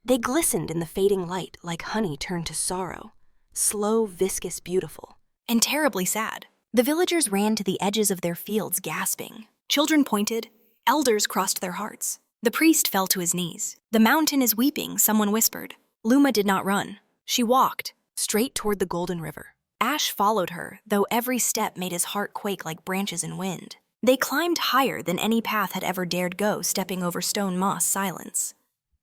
They glistened in the fading light like honey turned to sorrow, slow, viscous, beautiful, and terribly sad. The villagers ran to the edges of their fields, gasping. Children pointed. Elders crossed their hearts. The priest fell to his knees. "The mountain is weeping," someone whispered. Luma did not run. She walked, straight toward the golden river. Ash followed her, though every step made his heart quake like branches in wind. They climbed higher than any path had ever dared go, stepping over stone moss silence.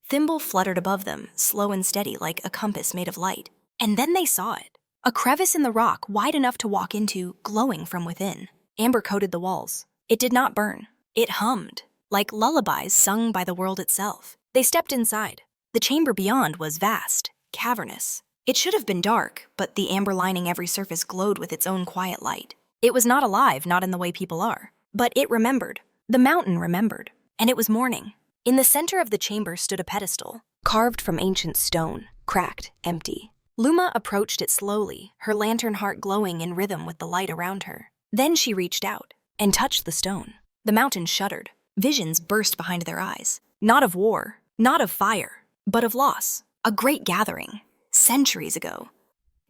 Thimble fluttered above them, slow and steady like a compass made of light. And then they saw it. A crevice in the rock wide enough to walk into, glowing from within. Amber coated the walls. It did not burn. It hummed, like lullabies sung by the world itself. They stepped inside. The chamber beyond was vast, cavernous. It should have been dark, but the amber lining every surface glowed with its own quiet light. It was not alive, not in the way people are. But it remembered. The mountain remembered. And it was morning. In the center of the chamber stood a pedestal, carved from ancient stone, cracked, empty. Luma approached it slowly, her lantern heart glowing in rhythm with the light around her. Then she reached out and touched the stone. The mountain shuddered. Visions burst behind their eyes. Not of war, not of fire, but of loss. A great gathering. Centuries ago.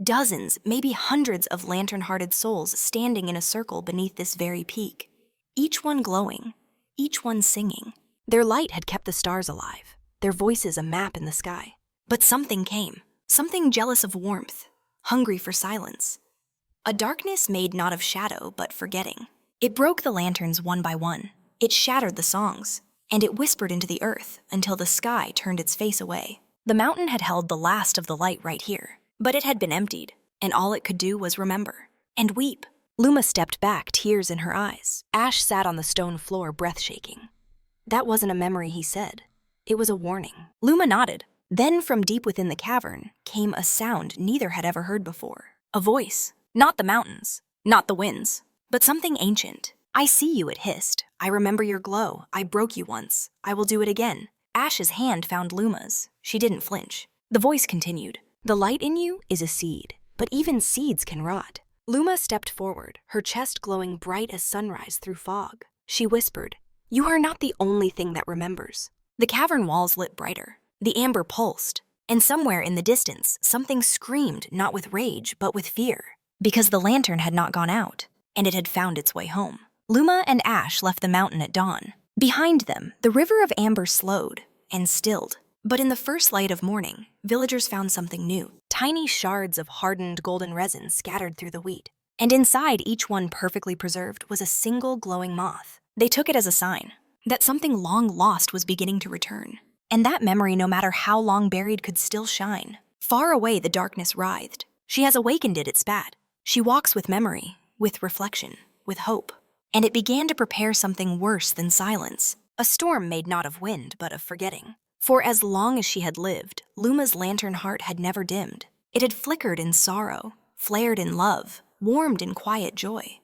Dozens, maybe hundreds of lantern-hearted souls standing in a circle beneath this very peak. Each one glowing, each one singing. Their light had kept the stars alive, their voices a map in the sky. But something came, something jealous of warmth, hungry for silence. A darkness made not of shadow, but forgetting. It broke the lanterns one by one. It shattered the songs, and it whispered into the earth until the sky turned its face away. The mountain had held the last of the light right here, but it had been emptied, and all it could do was remember and weep. Luma stepped back, tears in her eyes. Ash sat on the stone floor, breath shaking. "That wasn't a memory," he said. "It was a warning." Luma nodded. Then from deep within the cavern came a sound neither had ever heard before. A voice. Not the mountains, not the winds, but something ancient. "I see you," it hissed. "I remember your glow. I broke you once. I will do it again." Ash's hand found Luma's. She didn't flinch. The voice continued. "The light in you is a seed, but even seeds can rot." Luma stepped forward, her chest glowing bright as sunrise through fog. She whispered, "You are not the only thing that remembers." The cavern walls lit brighter. The amber pulsed. And somewhere in the distance, something screamed not with rage, but with fear. Because the lantern had not gone out, and it had found its way home. Luma and Ash left the mountain at dawn. Behind them, the river of amber slowed and stilled. But in the first light of morning, villagers found something new. Tiny shards of hardened golden resin scattered through the wheat. And inside each one perfectly preserved was a single glowing moth. They took it as a sign that something long lost was beginning to return. And that memory, no matter how long buried, could still shine. Far away the darkness writhed. "She has awakened it," it spat. "She walks with memory, with reflection, with hope." And it began to prepare something worse than silence. A storm made not of wind, but of forgetting. For as long as she had lived, Luma's lantern heart had never dimmed. It had flickered in sorrow, flared in love, warmed in quiet joy.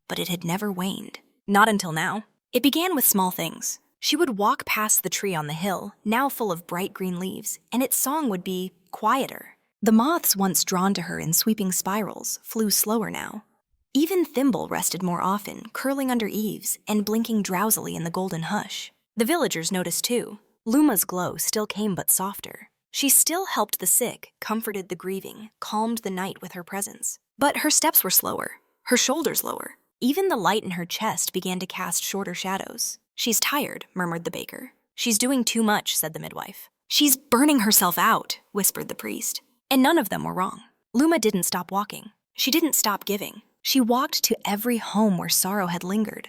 But it had never waned. Not until now. It began with small things. She would walk past the tree on the hill, now full of bright green leaves, and its song would be quieter. The moths once drawn to her in sweeping spirals flew slower now. Even Thimble rested more often, curling under eaves and blinking drowsily in the golden hush. The villagers noticed too. Luma's glow still came but softer. She still helped the sick, comforted the grieving, calmed the night with her presence. But her steps were slower, her shoulders lower. Even the light in her chest began to cast shorter shadows. "She's tired," murmured the baker. "She's doing too much," said the midwife. "She's burning herself out," whispered the priest. And none of them were wrong. Luma didn't stop walking. She didn't stop giving. She walked to every home where sorrow had lingered,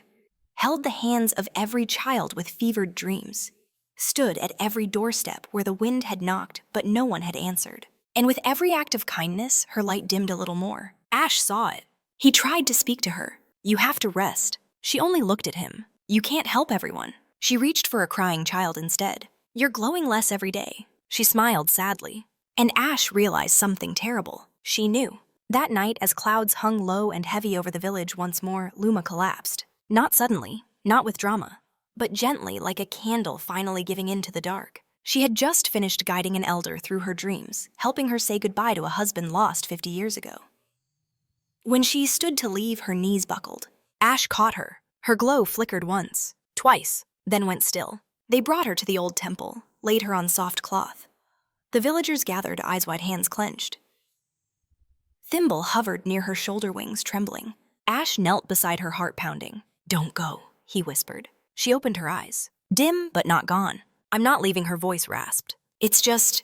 held the hands of every child with fevered dreams, stood at every doorstep where the wind had knocked but no one had answered. And with every act of kindness, her light dimmed a little more. Ash saw it. He tried to speak to her. "You have to rest." She only looked at him. "You can't help everyone." She reached for a crying child instead. "You're glowing less every day." She smiled sadly. And Ash realized something terrible. She knew. That night, as clouds hung low and heavy over the village once more, Luma collapsed. Not suddenly, not with drama, but gently, like a candle finally giving in to the dark. She had just finished guiding an elder through her dreams, helping her say goodbye to a husband lost 50 years ago. When she stood to leave, her knees buckled. Ash caught her. Her glow flickered once, twice, then went still. They brought her to the old temple, laid her on soft cloth. The villagers gathered, eyes wide, hands clenched. Thimble hovered near her shoulder wings, trembling. Ash knelt beside her, heart pounding. "Don't go," he whispered. She opened her eyes. Dim, but not gone. "I'm not leaving," her voice rasped. "It's just—"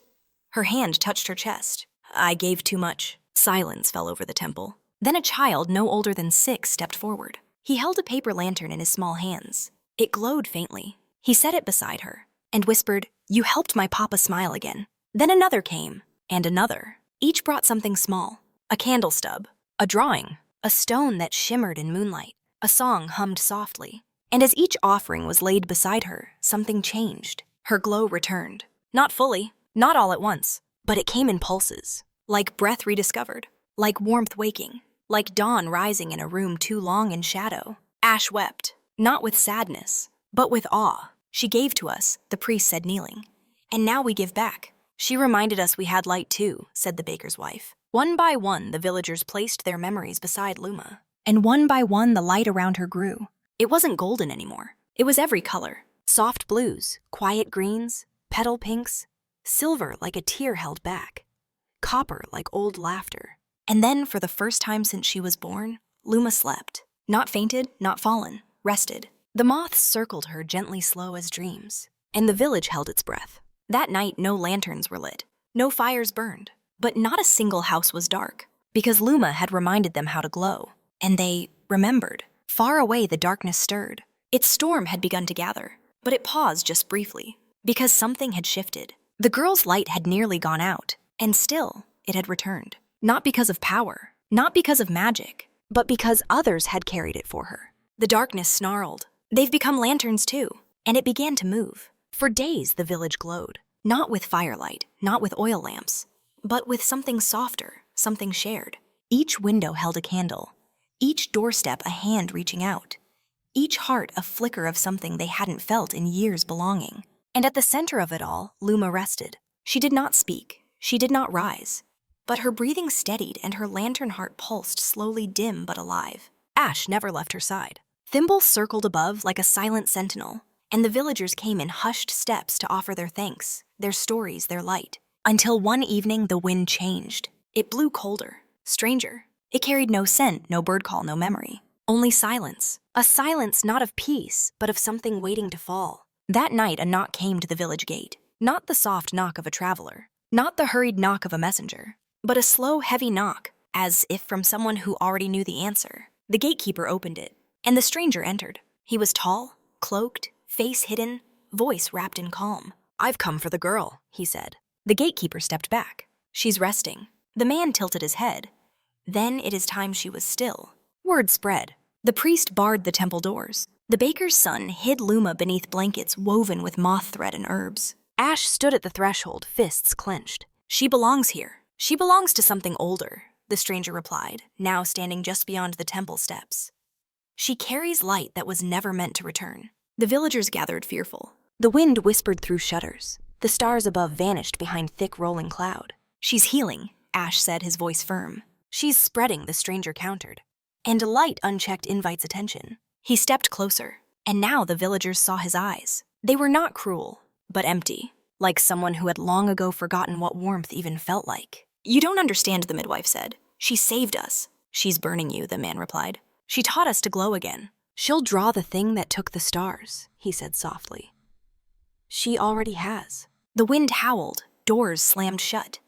Her hand touched her chest. "I gave too much." Silence fell over the temple. Then a child no older than 6 stepped forward. He held a paper lantern in his small hands. It glowed faintly. He set it beside her and whispered, "You helped my papa smile again." Then another came, and another. Each brought something small. A candle stub, a drawing, a stone that shimmered in moonlight. A song hummed softly. And as each offering was laid beside her, something changed. Her glow returned. Not fully, not all at once, but it came in pulses. Like breath rediscovered, like warmth waking, like dawn rising in a room too long in shadow. Ash wept, not with sadness, but with awe. "She gave to us," the priest said, kneeling. "And now we give back." "She reminded us we had light too," said the baker's wife. One by one, the villagers placed their memories beside Luma. And one by one, the light around her grew. It wasn't golden anymore. It was every color. Soft blues, quiet greens, petal pinks, silver like a tear held back, copper like old laughter. And then, for the first time since she was born, Luma slept. Not fainted, not fallen, rested. The moths circled her, gently slow as dreams. And the village held its breath. That night, no lanterns were lit. No fires burned. But not a single house was dark, because Luma had reminded them how to glow. And they remembered. Far away, the darkness stirred. Its storm had begun to gather, but it paused just briefly, because something had shifted. The girl's light had nearly gone out, and still, it had returned. Not because of power, not because of magic, but because others had carried it for her. The darkness snarled. "They've become lanterns too," and it began to move. For days, the village glowed, not with firelight, not with oil lamps, but with something softer, something shared. Each window held a candle, each doorstep a hand reaching out, each heart a flicker of something they hadn't felt in years belonging. And at the center of it all, Luma rested. She did not speak, she did not rise, but her breathing steadied and her lantern heart pulsed, slowly, dim but alive. Ash never left her side. Thimble circled above like a silent sentinel, and the villagers came in hushed steps to offer their thanks, their stories, their light. Until one evening, the wind changed. It blew colder, stranger. It carried no scent, no bird call, no memory. Only silence. A silence not of peace, but of something waiting to fall. That night, a knock came to the village gate. Not the soft knock of a traveler, not the hurried knock of a messenger, but a slow, heavy knock, as if from someone who already knew the answer. The gatekeeper opened it, and the stranger entered. He was tall, cloaked, face hidden, voice wrapped in calm. "I've come for the girl," he said. The gatekeeper stepped back. "She's resting." The man tilted his head. "Then it is time she was still." Word spread. The priest barred the temple doors. The baker's son hid Luma beneath blankets woven with moth thread and herbs. Ash stood at the threshold, fists clenched. "She belongs here. She belongs to something older," the stranger replied, now standing just beyond the temple steps. "She carries light that was never meant to return." The villagers gathered fearful. The wind whispered through shutters. The stars above vanished behind thick rolling cloud. "She's healing, Ash said, his voice firm. She's spreading, the stranger countered. And light unchecked invites attention. He stepped closer, and now the villagers saw his eyes. They were not cruel, but empty, like someone who had long ago forgotten what warmth even felt like. You don't understand, the midwife said. She saved us. She's burning you, the man replied. She taught us to glow again. She'll draw the thing that took the stars, he said softly. She already has. The wind howled, doors slammed shut.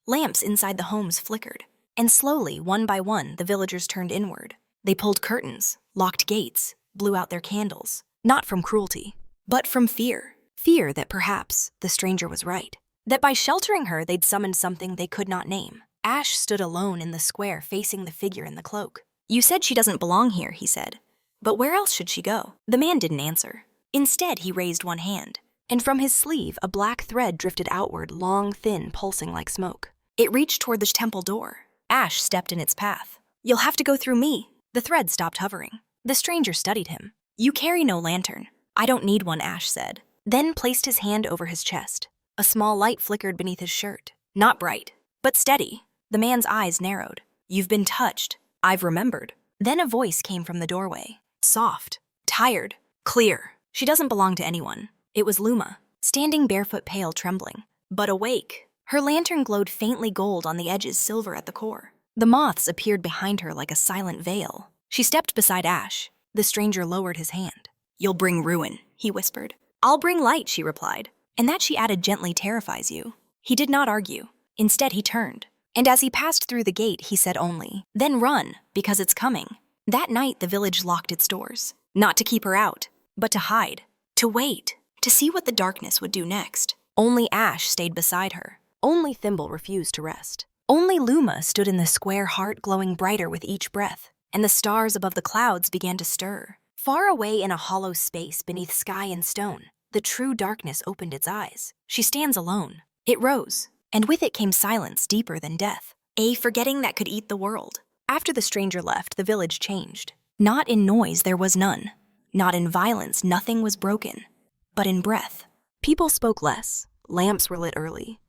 Lamps inside the homes flickered, and slowly, one by one, the villagers turned inward. They pulled curtains, locked gates, blew out their candles, not from cruelty, but from fear. Fear that perhaps the stranger was right, that by sheltering her they'd summoned something they could not name. Ash stood alone in the square facing the figure in the cloak. You said she doesn't belong here, he said. But where else should she go? The man didn't answer. Instead, he raised one hand, and from his sleeve a black thread drifted outward, long, thin, pulsing like smoke. It reached toward the temple door. Ash stepped in its path. You'll have to go through me. The thread stopped hovering. The stranger studied him. You carry no lantern. I don't need one, Ash said, then placed his hand over his chest. A small light flickered beneath his shirt. Not bright, but steady. The man's eyes narrowed. You've been touched. I've remembered. Then a voice came from the doorway. Soft, tired, clear. She doesn't belong to anyone. It was Luma, standing barefoot, pale, trembling, but awake. Her lantern glowed faintly gold on the edges, silver at the core. The moths appeared behind her like a silent veil. She stepped beside Ash. The stranger lowered his hand. You'll bring ruin, he whispered. I'll bring light, she replied. And that, she added gently, terrifies you. He did not argue. Instead, he turned. And as he passed through the gate, he said only, then run, because it's coming. That night, the village locked its doors. Not to keep her out, but to hide, to wait, to see what the darkness would do next. Only Ash stayed beside her. Only Thimble refused to rest. Only Luma stood in the square, heart glowing brighter with each breath, and the stars above the clouds began to stir. Far away in a hollow space beneath sky and stone, the true darkness opened its eyes. She stands alone. It rose, and with it came silence deeper than death, a forgetting that could eat the world. After the stranger left, the village changed. Not in noise, there was none. Not in violence, nothing was broken. But in breath. People spoke less. Lamps were lit early.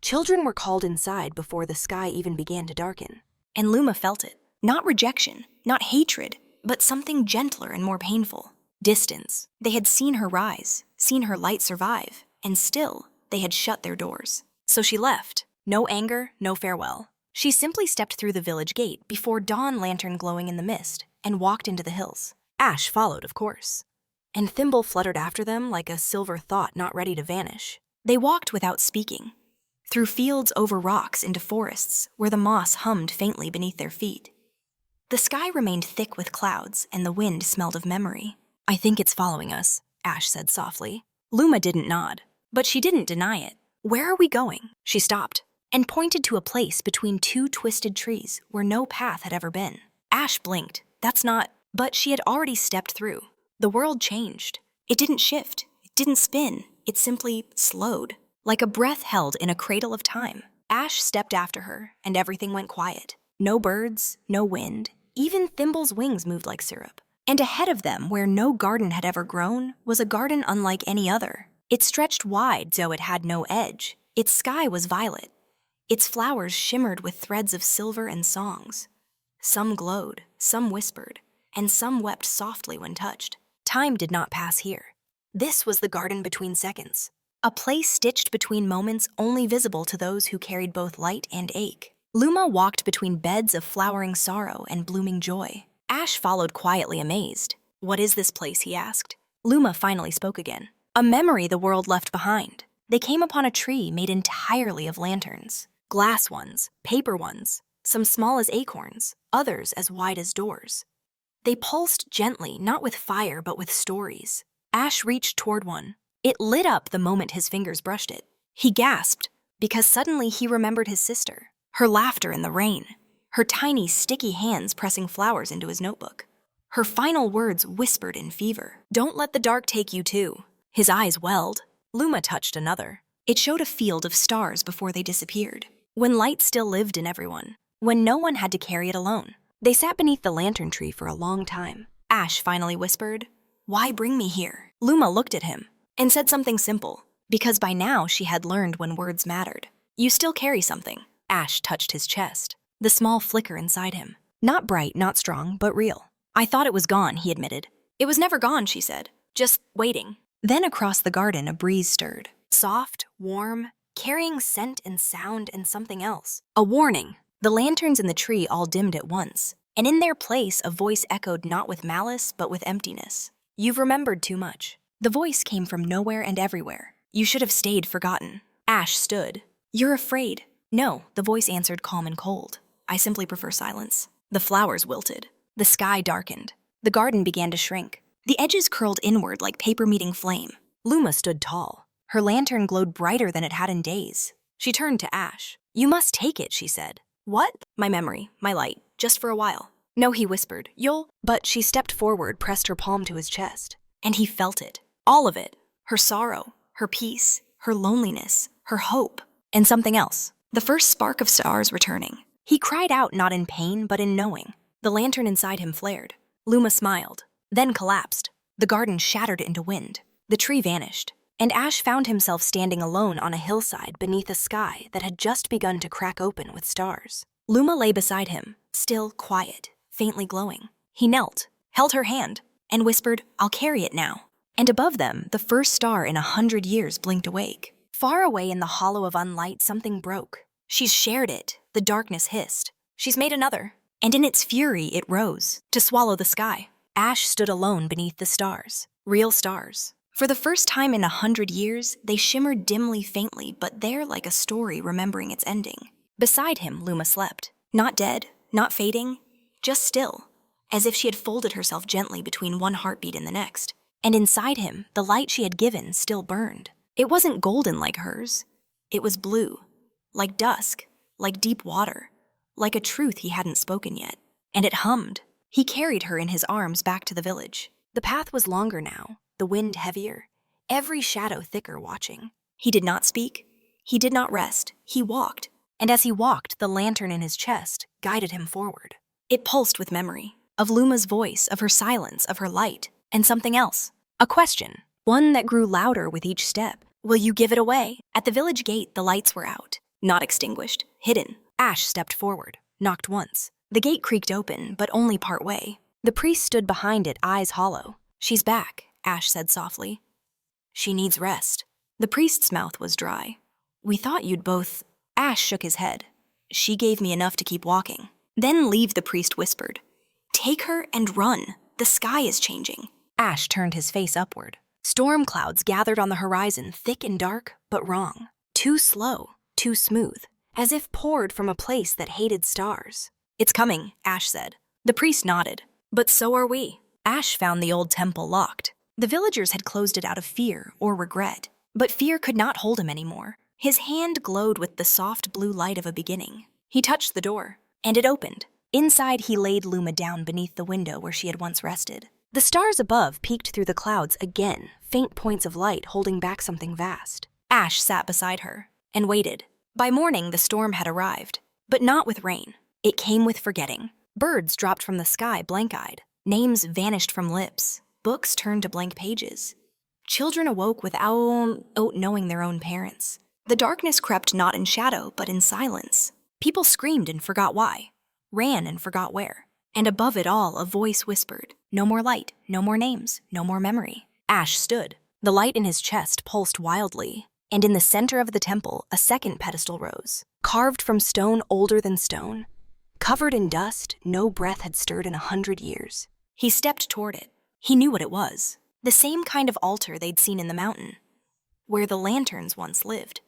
Children were called inside before the sky even began to darken. And Luma felt it. Not rejection, not hatred, but something gentler and more painful. Distance. They had seen her rise, seen her light survive, and still, they had shut their doors. So she left. No anger, no farewell. She simply stepped through the village gate before dawn lantern glowing in the mist and walked into the hills. Ash followed, of course. And Thimble fluttered after them like a silver thought not ready to vanish. They walked without speaking. Through fields, over rocks, into forests where the moss hummed faintly beneath their feet. The sky remained thick with clouds and the wind smelled of memory. I think it's following us, Ash said softly. Luma didn't nod, but she didn't deny it. Where are we going? She stopped and pointed to a place between two twisted trees where no path had ever been. Ash blinked. That's not, but she had already stepped through. The world changed. It didn't shift. It didn't spin. It simply slowed, like a breath held in a cradle of time. Ash stepped after her, and everything went quiet. No birds, no wind. Even Thimble's wings moved like syrup. And ahead of them, where no garden had ever grown, was a garden unlike any other. It stretched wide, though it had no edge. Its sky was violet. Its flowers shimmered with threads of silver and songs. Some glowed, some whispered, and some wept softly when touched. Time did not pass here. This was the garden between seconds, a place stitched between moments only visible to those who carried both light and ache. Luma walked between beds of flowering sorrow and blooming joy. Ash followed quietly, amazed. What is this place, he asked. Luma finally spoke again. A memory the world left behind. They came upon a tree made entirely of lanterns. Glass ones, paper ones, some small as acorns, others as wide as doors. They pulsed gently, not with fire, but with stories. Ash reached toward one. It lit up the moment his fingers brushed it. He gasped, because suddenly he remembered his sister, her laughter in the rain, her tiny, sticky hands pressing flowers into his notebook. Her final words whispered in fever. Don't let the dark take you too. His eyes welled. Luma touched another. It showed a field of stars before they disappeared, when light still lived in everyone, when no one had to carry it alone. They sat beneath the lantern tree for a long time. Ash finally whispered, "Why bring me here?" Luma looked at him and said something simple, because by now she had learned when words mattered. You still carry something. Ash touched his chest. The small flicker inside him. Not bright, not strong, but real. I thought it was gone, he admitted. It was never gone, she said. Just waiting. Then across the garden, a breeze stirred. Soft, warm, carrying scent and sound and something else. A warning. The lanterns in the tree all dimmed at once. And in their place, a voice echoed not with malice, but with emptiness. You've remembered too much. The voice came from nowhere and everywhere. You should have stayed forgotten. Ash stood. You're afraid. No, the voice answered calm and cold. I simply prefer silence. The flowers wilted. The sky darkened. The garden began to shrink. The edges curled inward like paper meeting flame. Luma stood tall. Her lantern glowed brighter than it had in days. She turned to Ash. You must take it, she said. What? My memory, my light, just for a while. No, he whispered. You'll... But she stepped forward, pressed her palm to his chest. And he felt it. All of it. Her sorrow, her peace, her loneliness, her hope, and something else. The first spark of stars returning. He cried out not in pain, but in knowing. The lantern inside him flared. Luma smiled, then collapsed. The garden shattered into wind. The tree vanished. And Ash found himself standing alone on a hillside beneath a sky that had just begun to crack open with stars. Luma lay beside him, still quiet, faintly glowing. He knelt, held her hand, and whispered, I'll carry it now. And above them, the first star in 100 years blinked awake. Far away in the hollow of unlight, something broke. She's shared it, the darkness hissed. She's made another. And in its fury, it rose, to swallow the sky. Ash stood alone beneath the stars, real stars. For the first time in 100 years, they shimmered dimly, faintly, but there like a story remembering its ending. Beside him, Luma slept. Not dead, not fading, just still, as if she had folded herself gently between one heartbeat and the next. And inside him, the light she had given still burned. It wasn't golden like hers. It was blue, like dusk, like deep water, like a truth he hadn't spoken yet. And it hummed. He carried her in his arms back to the village. The path was longer now, the wind heavier, every shadow thicker watching. He did not speak. He did not rest. He walked. And as he walked, the lantern in his chest guided him forward. It pulsed with memory, of Luma's voice, of her silence, of her light, and something else. A question, one that grew louder with each step. Will you give it away? At the village gate, the lights were out, not extinguished, hidden. Ash stepped forward, knocked once. The gate creaked open, but only part way. The priest stood behind it, eyes hollow. She's back, Ash said softly. She needs rest. The priest's mouth was dry. We thought you'd both... Ash shook his head. She gave me enough to keep walking. Then leave, the priest whispered. Take her and run. The sky is changing. Ash turned his face upward. Storm clouds gathered on the horizon, thick and dark, but wrong. Too slow, too smooth, as if poured from a place that hated stars. It's coming, Ash said. The priest nodded. But so are we. Ash found the old temple locked. The villagers had closed it out of fear or regret. But fear could not hold him anymore. His hand glowed with the soft blue light of a beginning. He touched the door, and it opened. Inside, he laid Luma down beneath the window where she had once rested. The stars above peeked through the clouds again, faint points of light holding back something vast. Ash sat beside her and waited. By morning, the storm had arrived, but not with rain. It came with forgetting. Birds dropped from the sky blank-eyed. Names vanished from lips. Books turned to blank pages. Children awoke without knowing their own parents. The darkness crept not in shadow, but in silence. People screamed and forgot why, ran and forgot where. And above it all, a voice whispered, no more light, no more names, no more memory. Ash stood. The light in his chest pulsed wildly, and in the center of the temple, a second pedestal rose, carved from stone older than stone. Covered in dust, no breath had stirred in 100 years. He stepped toward it. He knew what it was. The same kind of altar they'd seen in the mountain, where the lanterns once lived,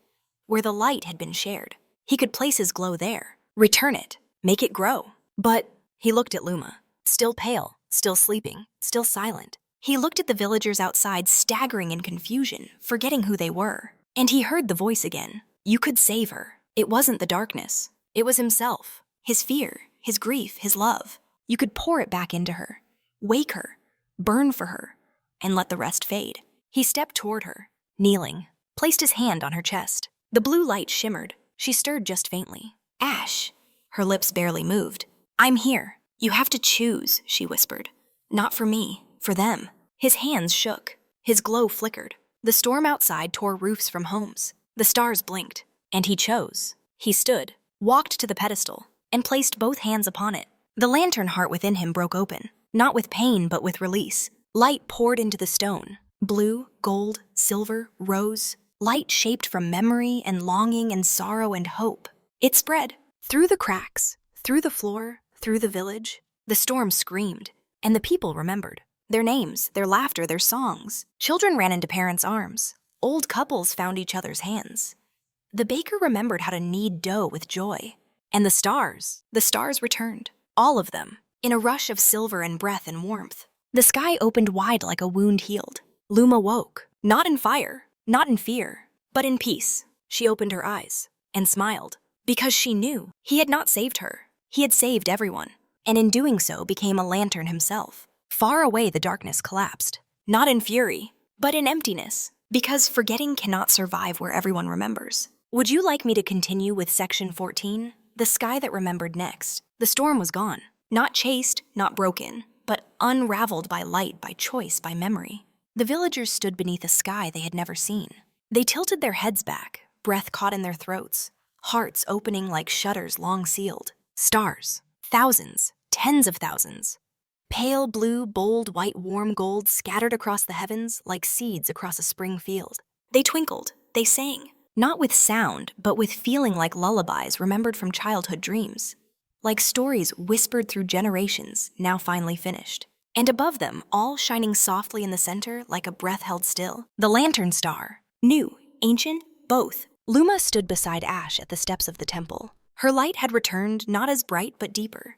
where the light had been shared. He could place his glow there, return it, make it grow. But he looked at Luma, still pale, still sleeping, still silent. He looked at the villagers outside, staggering in confusion, forgetting who they were. And he heard the voice again. You could save her. It wasn't the darkness. It was himself, his fear, his grief, his love. You could pour it back into her, wake her, burn for her, and let the rest fade. He stepped toward her, kneeling, placed his hand on her chest. The blue light shimmered. She stirred just faintly. Ash. Her lips barely moved. I'm here. You have to choose, she whispered. Not for me, for them. His hands shook. His glow flickered. The storm outside tore roofs from homes. The stars blinked. And he chose. He stood, walked to the pedestal, and placed both hands upon it. The lantern heart within him broke open, not with pain but with release. Light poured into the stone. Blue, gold, silver, rose. Light shaped from memory and longing and sorrow and hope. It spread through the cracks, through the floor, through the village. The storm screamed, and the people remembered. Their names, their laughter, their songs. Children ran into parents' arms. Old couples found each other's hands. The baker remembered how to knead dough with joy. And the stars returned. All of them, in a rush of silver and breath and warmth. The sky opened wide like a wound healed. Luma woke, not in fire, not in fear, but in peace. She opened her eyes and smiled, because she knew he had not saved her. He had saved everyone, and in doing so became a lantern himself. Far away the darkness collapsed, not in fury, but in emptiness, because forgetting cannot survive where everyone remembers. Would you like me to continue with section 14? The sky that remembered next. The storm was gone. Not chased, not broken, but unraveled by light, by choice, by memory. The villagers stood beneath a sky they had never seen. They tilted their heads back, breath caught in their throats, hearts opening like shutters long sealed. Stars, thousands, tens of thousands. Pale blue, bold, white, warm gold scattered across the heavens like seeds across a spring field. They twinkled, they sang, not with sound, but with feeling like lullabies remembered from childhood dreams. Like stories whispered through generations, now finally finished. And above them, all shining softly in the center like a breath held still, the lantern star. New, ancient, both. Luma stood beside Ash at the steps of the temple. Her light had returned not as bright but deeper,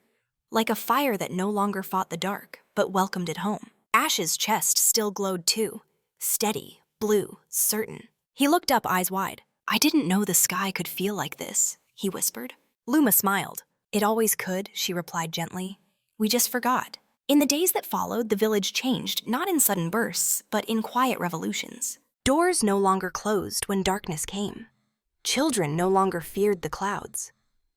like a fire that no longer fought the dark, but welcomed it home. Ash's chest still glowed too, steady, blue, certain. He looked up eyes wide. I didn't know the sky could feel like this, he whispered. Luma smiled. It always could, she replied gently. We just forgot. In the days that followed, the village changed, not in sudden bursts, but in quiet revolutions. Doors no longer closed when darkness came. Children no longer feared the clouds.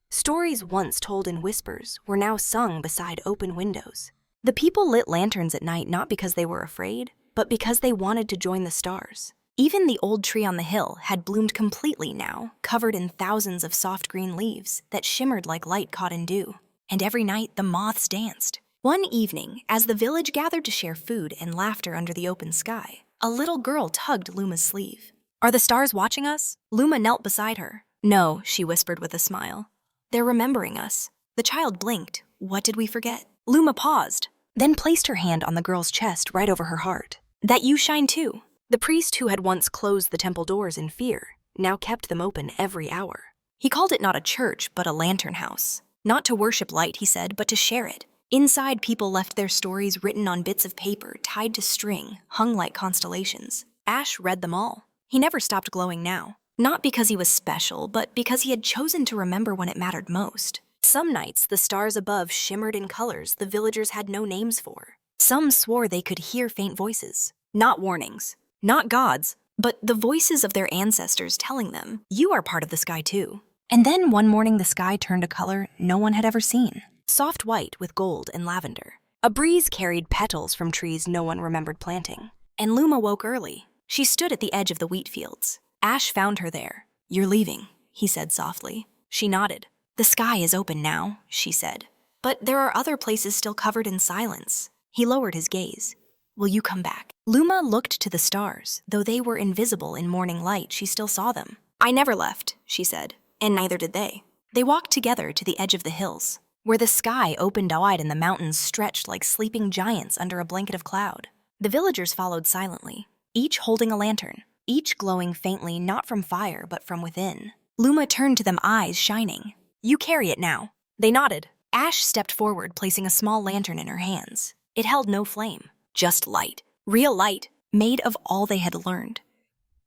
Stories once told in whispers were now sung beside open windows. The people lit lanterns at night not because they were afraid, but because they wanted to join the stars. Even the old tree on the hill had bloomed completely now, covered in thousands of soft green leaves that shimmered like light caught in dew. And every night the moths danced. One evening, as the village gathered to share food and laughter under the open sky, a little girl tugged Luma's sleeve. Are the stars watching us? Luma knelt beside her. No, she whispered with a smile. They're remembering us. The child blinked. What did we forget? Luma paused, then placed her hand on the girl's chest right over her heart. That you shine too. The priest who had once closed the temple doors in fear now kept them open every hour. He called it not a church, but a lantern house. Not to worship light, he said, but to share it. Inside, people left their stories written on bits of paper, tied to string, hung like constellations. Ash read them all. He never stopped glowing now. Not because he was special, but because he had chosen to remember when it mattered most. Some nights, the stars above shimmered in colors the villagers had no names for. Some swore they could hear faint voices. Not warnings. Not gods, but the voices of their ancestors telling them, you are part of the sky too. And then one morning the sky turned a color no one had ever seen. Soft white with gold and lavender. A breeze carried petals from trees no one remembered planting. And Luma woke early. She stood at the edge of the wheat fields. Ash found her there. You're leaving, he said softly. She nodded. The sky is open now, she said. But there are other places still covered in silence. He lowered his gaze. Will you come back? Luma looked to the stars. Though they were invisible in morning light, she still saw them. I never left, she said, and neither did they. They walked together to the edge of the hills, where the sky opened wide and the mountains stretched like sleeping giants under a blanket of cloud. The villagers followed silently, each holding a lantern, each glowing faintly not from fire but from within. Luma turned to them, eyes shining. You carry it now. They nodded. Ash stepped forward, placing a small lantern in her hands. It held no flame. Just light, real light, made of all they had learned,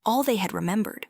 all they had remembered,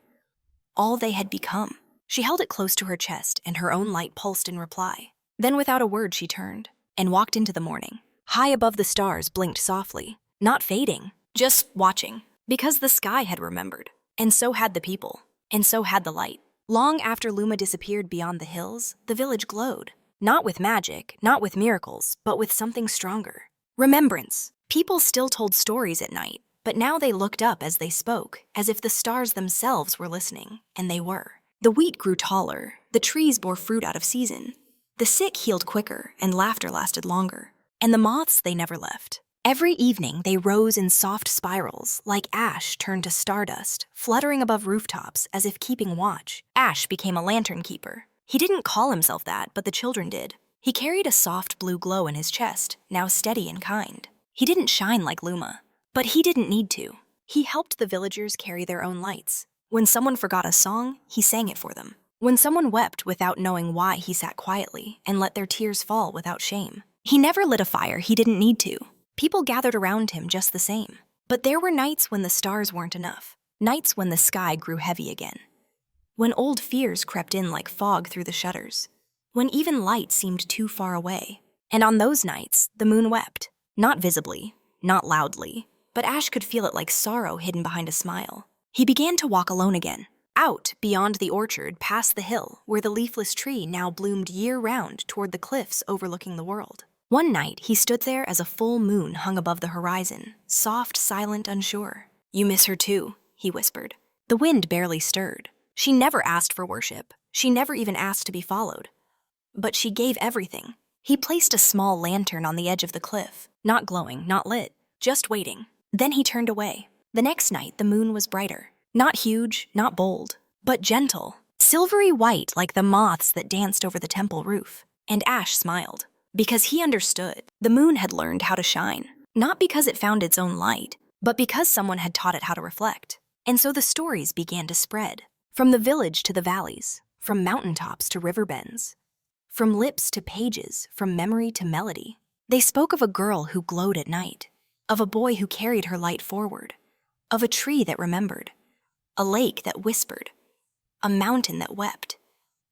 all they had become. She held it close to her chest, and her own light pulsed in reply. Then without a word she turned and walked into the morning. High above the stars blinked softly, not fading, just watching, because the sky had remembered, and so had the people, and so had the light. Long after Luma disappeared beyond the hills, the village glowed, not with magic, not with miracles, but with something stronger. Remembrance. People still told stories at night, but now they looked up as they spoke, as if the stars themselves were listening, and they were. The wheat grew taller, The trees bore fruit out of season. The sick healed quicker, and laughter lasted longer. And the moths, they never left. Every evening, they rose in soft spirals, like ash turned to stardust, fluttering above rooftops as if keeping watch. Ash became a lantern keeper. He didn't call himself that, but the children did. He carried a soft blue glow in his chest, now steady and kind. He didn't shine like Luma, but he didn't need to. He helped the villagers carry their own lights. When someone forgot a song, he sang it for them. When someone wept without knowing why, he sat quietly and let their tears fall without shame. He never lit a fire he didn't need to. People gathered around him just the same. But there were nights when the stars weren't enough. Nights when the sky grew heavy again. When old fears crept in like fog through the shutters. When even light seemed too far away. And on those nights, the moon wept. Not visibly, not loudly, but Ash could feel it like sorrow hidden behind a smile. He began to walk alone again. Out, beyond the orchard, past the hill, where the leafless tree now bloomed year-round toward the cliffs overlooking the world. One night, he stood there as a full moon hung above the horizon, soft, silent, unsure. "You miss her too," he whispered. The wind barely stirred. She never asked for worship. She never even asked to be followed. But she gave everything. He placed a small lantern on the edge of the cliff, not glowing, not lit, just waiting. Then he turned away. The next night, the moon was brighter. Not huge, not bold, but gentle, silvery white like the moths that danced over the temple roof. And Ash smiled, because he understood. The moon had learned how to shine, not because it found its own light, but because someone had taught it how to reflect. And so the stories began to spread, from the village to the valleys, from mountaintops to river bends, from lips to pages, from memory to melody. They spoke of a girl who glowed at night, of a boy who carried her light forward, of a tree that remembered, a lake that whispered, a mountain that wept,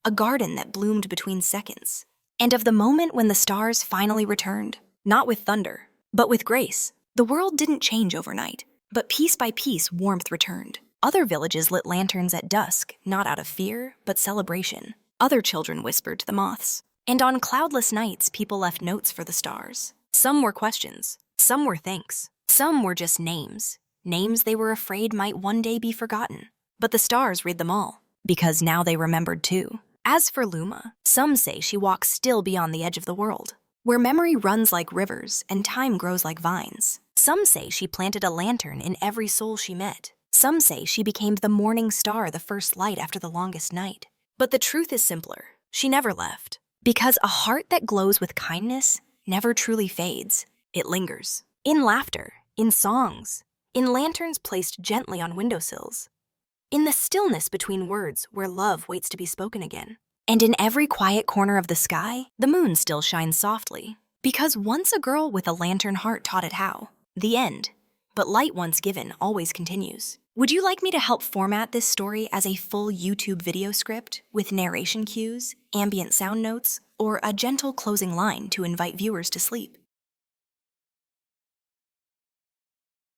a garden that bloomed between seconds, and of the moment when the stars finally returned, not with thunder, but with grace. The world didn't change overnight, but piece by piece warmth returned. Other villages lit lanterns at dusk, not out of fear, but celebration. Other children whispered to the moths. And on cloudless nights, people left notes for the stars. Some were questions, some were thanks, some were just names. Names they were afraid might one day be forgotten. But the stars read them all, because now they remembered too. As for Luma, some say she walks still beyond the edge of the world, where memory runs like rivers and time grows like vines. Some say she planted a lantern in every soul she met. Some say she became the morning star, the first light after the longest night. But the truth is simpler. She never left. Because a heart that glows with kindness never truly fades. It lingers. In laughter, in songs, in lanterns placed gently on windowsills, in the stillness between words where love waits to be spoken again. And in every quiet corner of the sky, the moon still shines softly. Because once a girl with a lantern heart taught it how. The end. But light once given always continues. Would you like me to help format this story as a full YouTube video script with narration cues, ambient sound notes, or a gentle closing line to invite viewers to sleep?